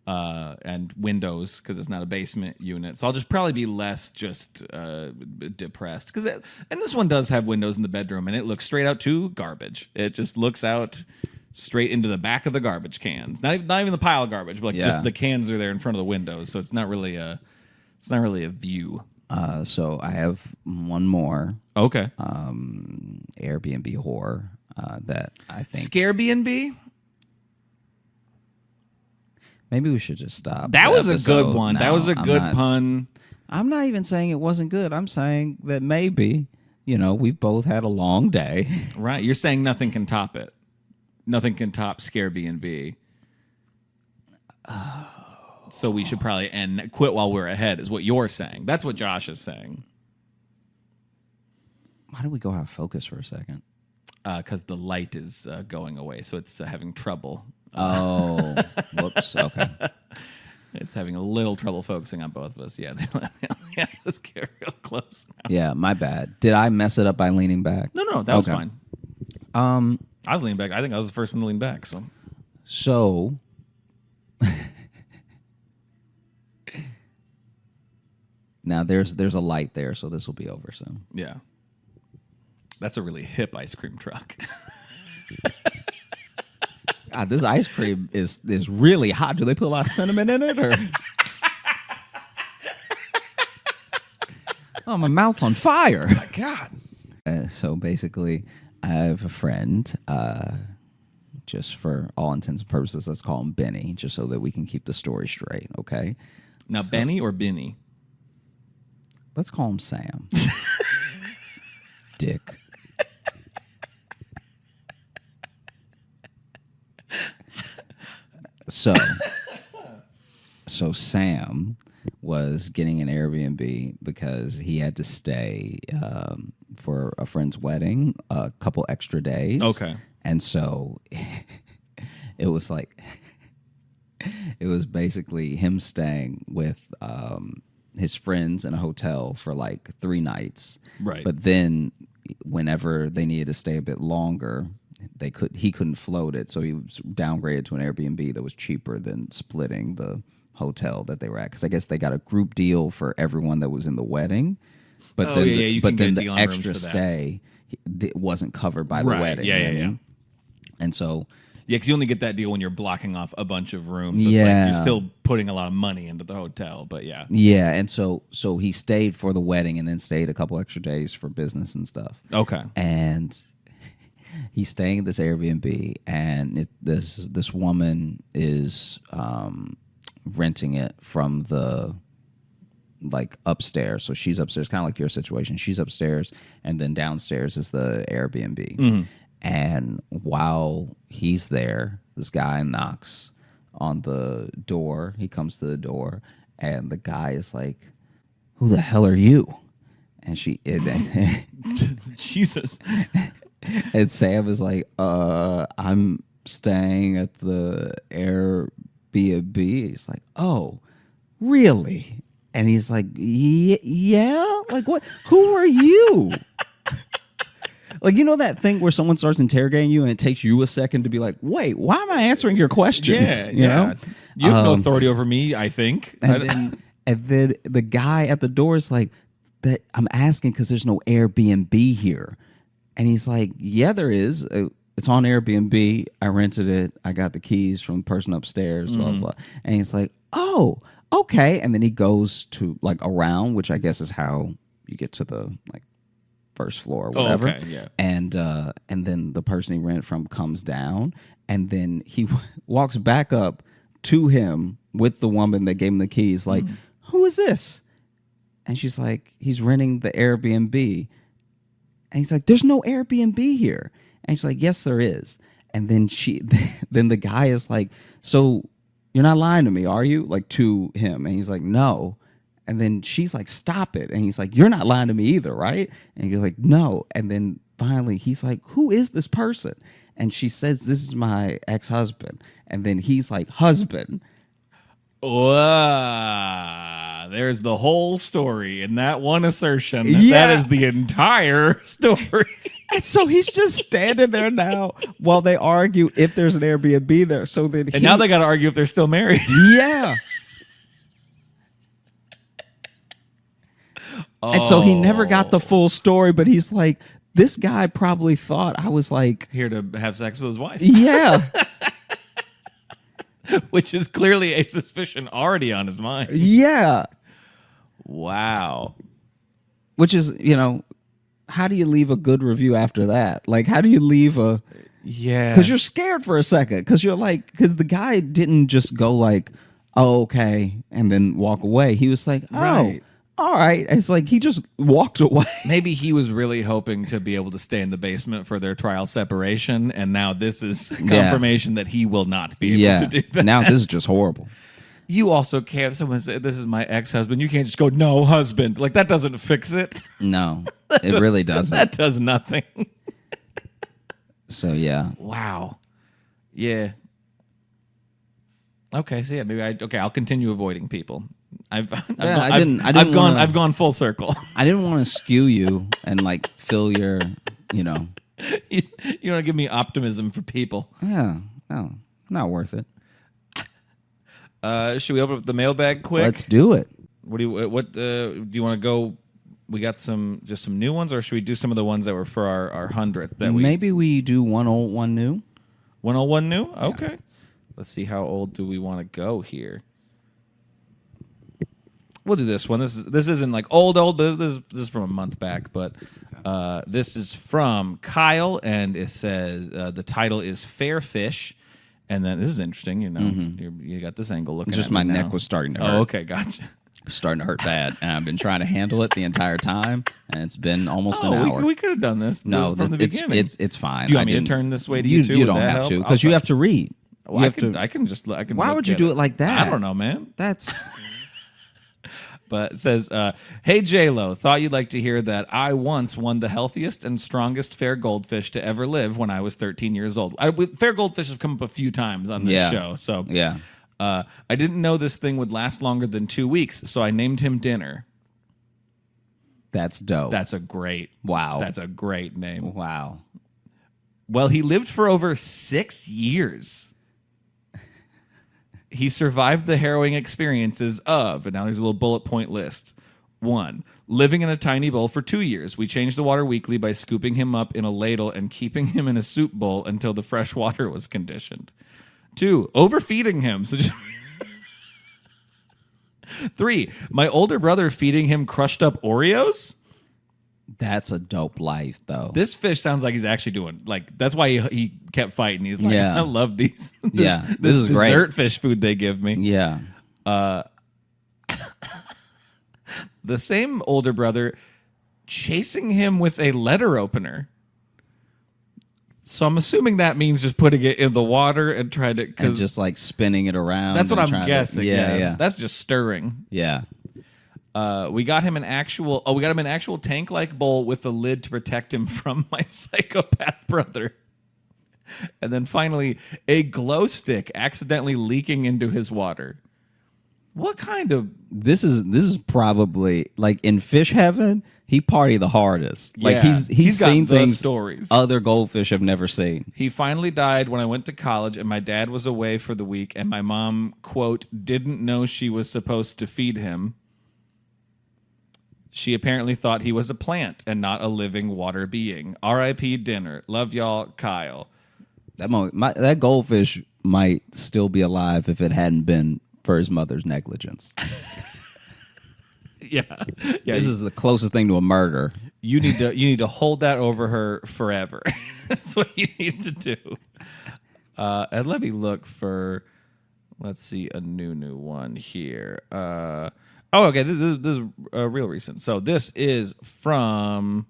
And windows, because it's not a basement unit. So I'll just probably be less just depressed. And this one does have windows in the bedroom, and it looks straight out to garbage. It just looks out straight into the back of the garbage cans. Not even the pile of garbage, but like just the cans are there in front of the windows. So it's not really a view. So I have one more. Okay. Airbnb horror that I think. Scarebnb? Maybe we should just stop. That was a good one. That was a good pun. I'm not even saying it wasn't good. I'm saying that maybe, we've both had a long day. Right. You're saying nothing can top it. Nothing can top Scarebnb. So we should probably quit while we're ahead is what you're saying. That's what Josh is saying. Why don't we go out of focus for a second? Because the light is going away, so it's having trouble. Oh, whoops. Okay. It's having a little trouble focusing on both of us. Yeah, let's get real close now. Yeah, my bad. Did I mess it up by leaning back? No, that was fine. I was leaning back. I think I was the first one to lean back. So now there's a light there, so this will be over soon. Yeah. That's a really hip ice cream truck. God, this ice cream is really hot. Do they put a lot of cinnamon in it? Or? Oh, my mouth's on fire. Oh my God. So basically, I have a friend, just for all intents and purposes, let's call him Benny, just so that we can keep the story straight, okay? Now, Benny or Benny? Let's call him Sam. Dick. So Sam was getting an Airbnb because he had to stay for a friend's wedding a couple extra days. Okay. And so it was basically him staying with his friends in a hotel for like 3 nights. Right. But then whenever they needed to stay a bit longer, he couldn't float it, so he was downgraded to an Airbnb that was cheaper than splitting the hotel that they were at. Because I guess they got a group deal for everyone that was in the wedding, but then the extra stay it wasn't covered by the wedding. Yeah. And so Yeah, because you only get that deal when you're blocking off a bunch of rooms. So it's like you're still putting a lot of money into the hotel, but yeah. Yeah, and so he stayed for the wedding and then stayed a couple extra days for business and stuff. Okay. And he's staying at this Airbnb, and this woman is renting it from the upstairs. So she's upstairs, kind of like your situation. She's upstairs, and then downstairs is the Airbnb. Mm-hmm. And while he's there, this guy knocks on the door. He comes to the door, and the guy is like, "Who the hell are you?" And Jesus. And Sam is like, I'm staying at the Airbnb. He's like, "Oh, really?" And he's like, yeah? Like, what? Who are you? Like, you know that thing where someone starts interrogating you and it takes you a second to be like, wait, why am I answering your questions? Yeah, you know? You have no authority over me, I think. And then the guy at the door is like, "That I'm asking because there's no Airbnb here." And he's like, "Yeah, there is. It's on Airbnb. I rented it. I got the keys from the person upstairs, blah, blah." And he's like, "Oh, okay." And then he goes to around, which I guess is how you get to the first floor or whatever. Okay, yeah. And then the person he rented from comes down, and then he walks back up to him with the woman that gave him the keys, like, "Who is this?" And she's like, "He's renting the Airbnb." And he's like, "There's no Airbnb here." And she's like, "Yes, there is." And then then the guy is like, "So you're not lying to me, are you?" Like, to him. And he's like, "No." And then she's like, "Stop it." And he's like, "You're not lying to me either, right?" And you're like, "No." And then finally he's like, "Who is this person?" And she says, "This is my ex-husband." And then he's like, "Husband." There's the whole story in that one assertion. Yeah. That is the entire story. And so he's just standing there now while they argue if there's an Airbnb there. So then And now they got to argue if they're still married. Yeah. And so he never got the full story, but he's like, this guy probably thought I was like here to have sex with his wife. Yeah. Which is clearly a suspicion already on his mind. Yeah. Wow. Which is, how do you leave a good review after that? Like, how do you leave a... Yeah. Because you're scared for a second. Because you're like... Because the guy didn't just go like, "Oh, okay," and then walk away. He was like, "Oh, Right. all right." It's like he just walked away. Maybe he was really hoping to be able to stay in the basement for their trial separation, and now this is confirmation that he will not be able to do that. Now this is just horrible. You also can't, someone say, "This is my ex-husband." You can't just go, "No, husband." Like, that doesn't fix it. No, it really doesn't. That does nothing. So, yeah. Wow. Yeah. Okay, so yeah, I'll continue avoiding people. I've gone full circle. I didn't want to skew you and fill your, You want to give me optimism for people. Yeah, no, not worth it. Should we open up the mailbag quick? Let's do it. What do you want to go? We got some new ones, or should we do some of the ones that were for our 100th? Maybe we do 1 old, 1 new. 1 old, 1 new? Okay. Yeah. Let's see, how old do we want to go here? We'll do this one. This isn't old, but this is from a month back. But this is from Kyle, and it says the title is Fair Fish. And then this is interesting. You got this angle looking. Just at my me neck now. was starting to hurt. Oh, okay, gotcha. Starting to hurt bad, and I've been trying to handle it the entire time, and it's been almost an hour. We could have done this. No, from the beginning. It's fine. Do you want me to turn this way to you too? You don't have to, because you have to read. Well, I can. Why would you do it like that? I don't know, man. That's. But it says, "Hey J-Lo, thought you'd like to hear that I once won the healthiest and strongest fair goldfish to ever live when I was 13 years old." Fair goldfish have come up a few times on this show, so yeah. I didn't know this thing would last longer than 2 weeks, so I named him Dinner. That's dope. That's a great name. Wow. Well, he lived for over 6 years. He survived the harrowing experiences of, and now there's a little bullet point list, 1. Living in a tiny bowl for 2 years. We changed the water weekly by scooping him up in a ladle and keeping him in a soup bowl until the fresh water was conditioned. 2. Overfeeding him. So just 3. My older brother feeding him crushed up Oreos. That's a dope life, though. This fish sounds like he's actually doing, like, that's why he kept fighting. He's like, Yeah. I love these. This is great. Dessert fish food they give me. Yeah. The same older brother chasing him with a letter opener. So I'm assuming that means just putting it in the water and trying to, And just like spinning it around. that's what and I'm trying guessing. To, yeah. That's just stirring. Yeah. We got him an actual tank-like bowl with a lid to protect him from my psychopath brother. And then finally, a glow stick accidentally leaking into his water. What kind of... This is probably, like, in fish heaven, he party the hardest. Like, Yeah, he's got seen those things stories. other goldfish have never seen. He finally died when I went to college and my dad was away for the week and my mom, quote, didn't know she was supposed to feed him. She apparently thought he was a plant and not a living water being. R.I.P. dinner. Love y'all, Kyle. That goldfish might still be alive if it hadn't been for his mother's negligence. Yeah. This is the closest thing to a murder. You need to hold that over her forever. That's what you need to do. And let me look for, let's see, a new one here. Okay, this is real recent. So this is from,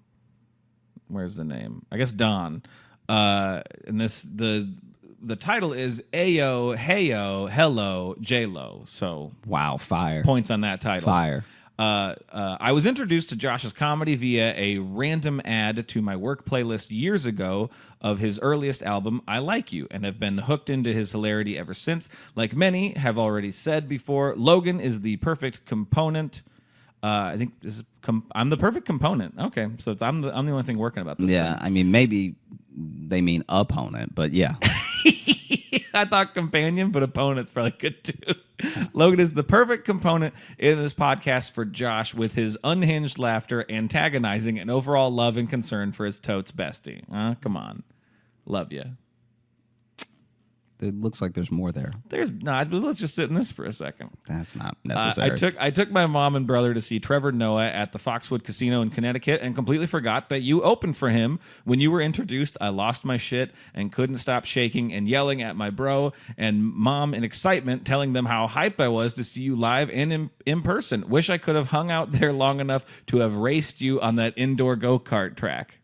where's the name? I guess Don. And the title is Ayo, Heyo, Hello, J-Lo. So wow, fire. Points on that title. Fire. I was introduced to Josh's comedy via a random ad to my work playlist years ago of his earliest album, I Like You, and have been hooked into his hilarity ever since. Like many have already said before, Logan is the perfect component. I think this is I'm the perfect component. Okay, so I'm the only thing working about this. Yeah, I mean, maybe they mean opponent, but yeah. I thought companion, but opponent's probably good too. Logan is the perfect component in this podcast for Josh with his unhinged laughter, antagonizing, and overall love and concern for his totes bestie. Come on. Love you. It looks like there's more there. Let's just sit in this for a second. That's not necessary. I took my mom and brother to see Trevor Noah at the Foxwood Casino in Connecticut and completely forgot that you opened for him. When you were introduced, I lost my shit and couldn't stop shaking and yelling at my bro and mom in excitement, telling them how hype I was to see you live and in person. Wish I could have hung out there long enough to have raced you on that indoor go-kart track.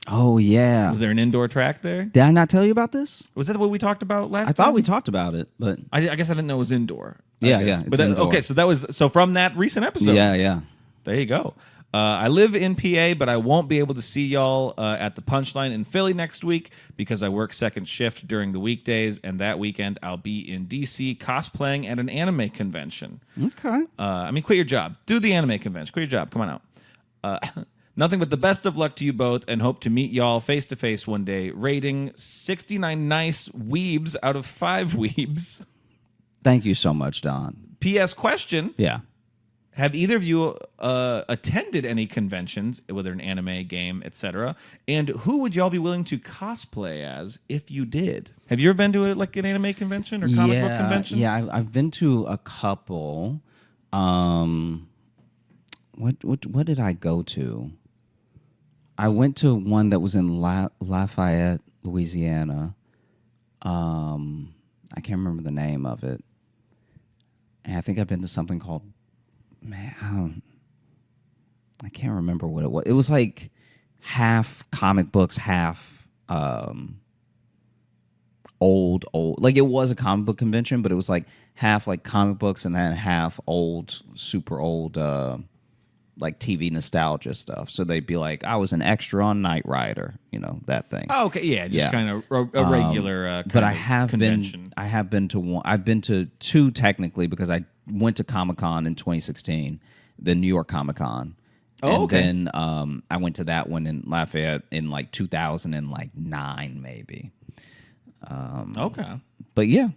Oh, yeah. Was there an indoor track there? Did I not tell you about this? Was that what we talked about last time? I thought we talked about it, but... I guess I didn't know it was indoor. Yeah. But indoor. Okay, so from that recent episode. Yeah. There you go. I live in PA, but I won't be able to see y'all at the Punchline in Philly next week because I work second shift during the weekdays, and that weekend I'll be in DC cosplaying at an anime convention. Okay. Quit your job. Do the anime convention. Quit your job. Come on out. Nothing but the best of luck to you both, and hope to meet y'all face to face one day. Rating 69 nice weebs out of 5 weebs. Thank you so much, Don. P.S. question. Yeah. Have either of you attended any conventions, whether an anime, game, etc.? And who would y'all be willing to cosplay as if you did? Have you ever been to an anime convention or comic book convention? Yeah, I've been to a couple. What did I go to? I went to one that was in Lafayette, Louisiana. I can't remember the name of it. And I think I've been to something called, I can't remember what it was. It was like half comic books, half old. Like it was a comic book convention, but it was like half like comic books and then half old, super old like TV nostalgia stuff. So they'd be like, I was an extra on Knight Rider, that thing. Oh, okay, yeah, just kind of a regular but I have convention. been to one. I've been to 2 technically because I went to Comic-Con in 2016, the New York Comic-Con. Oh, okay. And then I went to that one in Lafayette in like 2009 maybe. Okay. But yeah.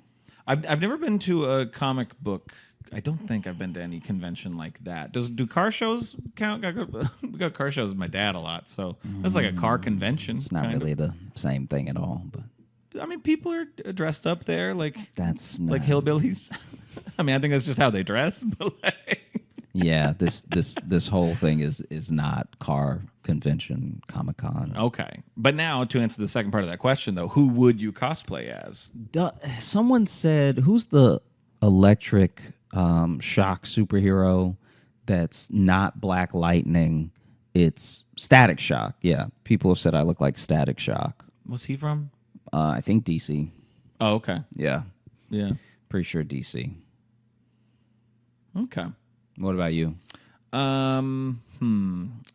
I've never been to a comic book I don't think I've been to any convention like that. Do car shows count? We go to car shows with my dad a lot, so that's like a car convention. It's not really the same thing at all, but I mean, people are dressed up there like that's like hillbillies. I mean, I think that's just how they dress. But yeah, this whole thing is not car convention, Comic-Con. Okay, but now to answer the second part of that question, though, who would you cosplay as? Someone said, who's the electric shock superhero that's not Black Lightning? It's Static Shock. Yeah, people have said I look like Static Shock. What's he from? I think DC. Oh, okay. Yeah. Yeah. Pretty sure DC. Okay. What about you? Who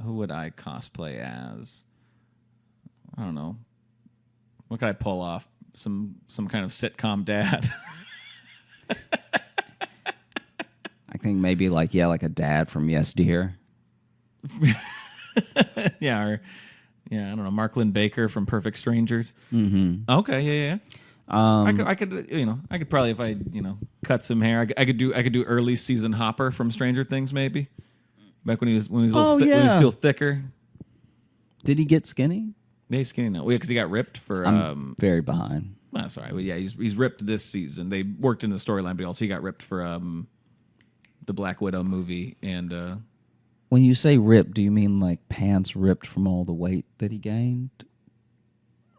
would I cosplay as? I don't know. What could I pull off? Some kind of sitcom dad. I think maybe like a dad from Yes Dear. Yeah, I don't know, Mark Lynn Baker from Perfect Strangers. Mm-hmm. Okay, yeah. I could probably, if I cut some hair, I could do early season Hopper from Stranger Things, maybe back when he was when he was still thicker. Did he get skinny? Yeah, he's skinny now. Yeah, because he got ripped for. I'm very behind. That's all right. Well, yeah, he's ripped this season. They worked in the storyline, but also he got ripped for the Black Widow movie. And when you say ripped, do you mean like pants ripped from all the weight that he gained?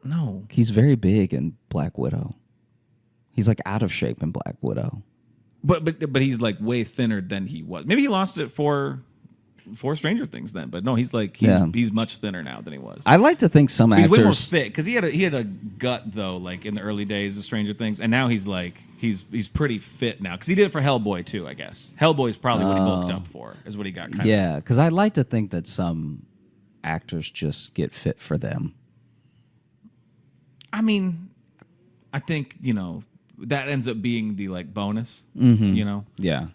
No. He's very big in Black Widow. He's like out of shape in Black Widow. But he's like way thinner than he was. Maybe he lost it for Stranger Things then. But no, he's much thinner now than he was. I like to think some actors. He's way more fit because he had a gut though, like in the early days of Stranger Things, and now he's pretty fit now because he did it for Hellboy too. I guess Hellboy's probably what he bulked up for, is what he got. Yeah, because I like to think that some actors just get fit for them. I mean, I think, that ends up being the like bonus, Mm-hmm. Yeah.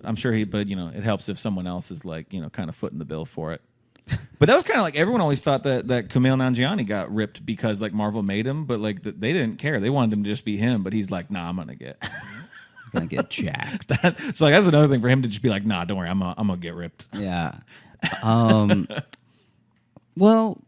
I'm sure it helps if someone else is like, kind of footing the bill for it. But that was kind of like, everyone always thought that Kumail Nanjiani got ripped because like Marvel made him, but like they didn't care. They wanted him to just be him, but he's like, nah, I'm going to get jacked. So like, that's another thing for him to just be like, nah, don't worry, I'm going to get ripped. Yeah. Well,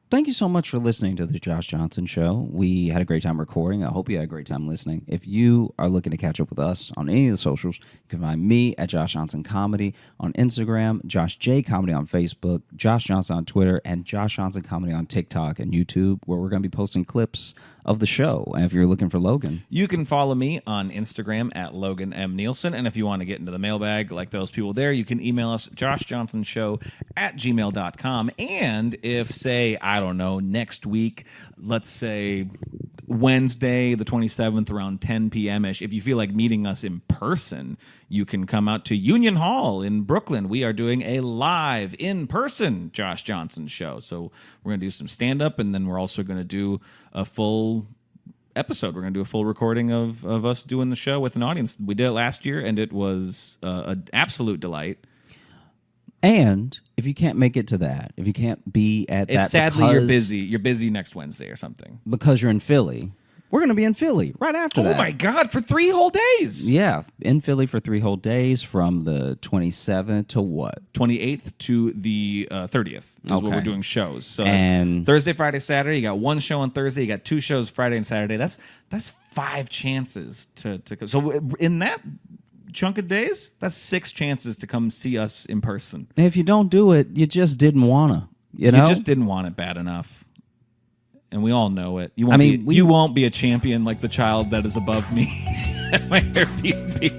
thank you so much for listening to the Josh Johnson Show. We had a great time recording. I hope you had a great time listening. If you are looking to catch up with us on any of the socials, you can find me at Josh Johnson Comedy on Instagram, Josh J Comedy on Facebook, Josh Johnson on Twitter, and Josh Johnson Comedy on TikTok and YouTube, where we're going to be posting clips of the show. And if you're looking for Logan, you can follow me on Instagram at Logan M. Nielsen. And if you want to get into the mailbag like those people there, you can email us joshjohnsonshow@gmail.com. And if, say, I don't know, next week, let's say Wednesday the 27th around 10 p.m.-ish, if you feel like meeting us in person, you can come out to Union Hall in Brooklyn. We are doing a live, in-person Josh Johnson show. So we're going to do some stand-up, and then we're also going to do a full episode. We're going to do a full recording of us doing the show with an audience. We did it last year, and it was an absolute delight. and if you can't make it to that, if you can't be at that, sadly you're busy next Wednesday or something because you're in Philly, we're going to be in Philly right after that. Oh my God, for 3 whole days. Yeah, in Philly for 3 whole days from the 27th to what? 28th to the 30th is what we're doing shows. So and Thursday, Friday, Saturday. You got 1 show on Thursday. You got 2 shows Friday and Saturday. That's 5 chances to come. So in that chunk of days, that's 6 chances to come see us in person. And if you don't do it, you just didn't want to. You just didn't want it bad enough. And we all know it. You won't be a champion like the child that is above me at my Airbnb.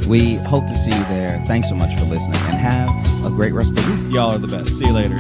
We hope to see you there. Thanks so much for listening, and have a great rest of the week. Y'all are the best. See you later.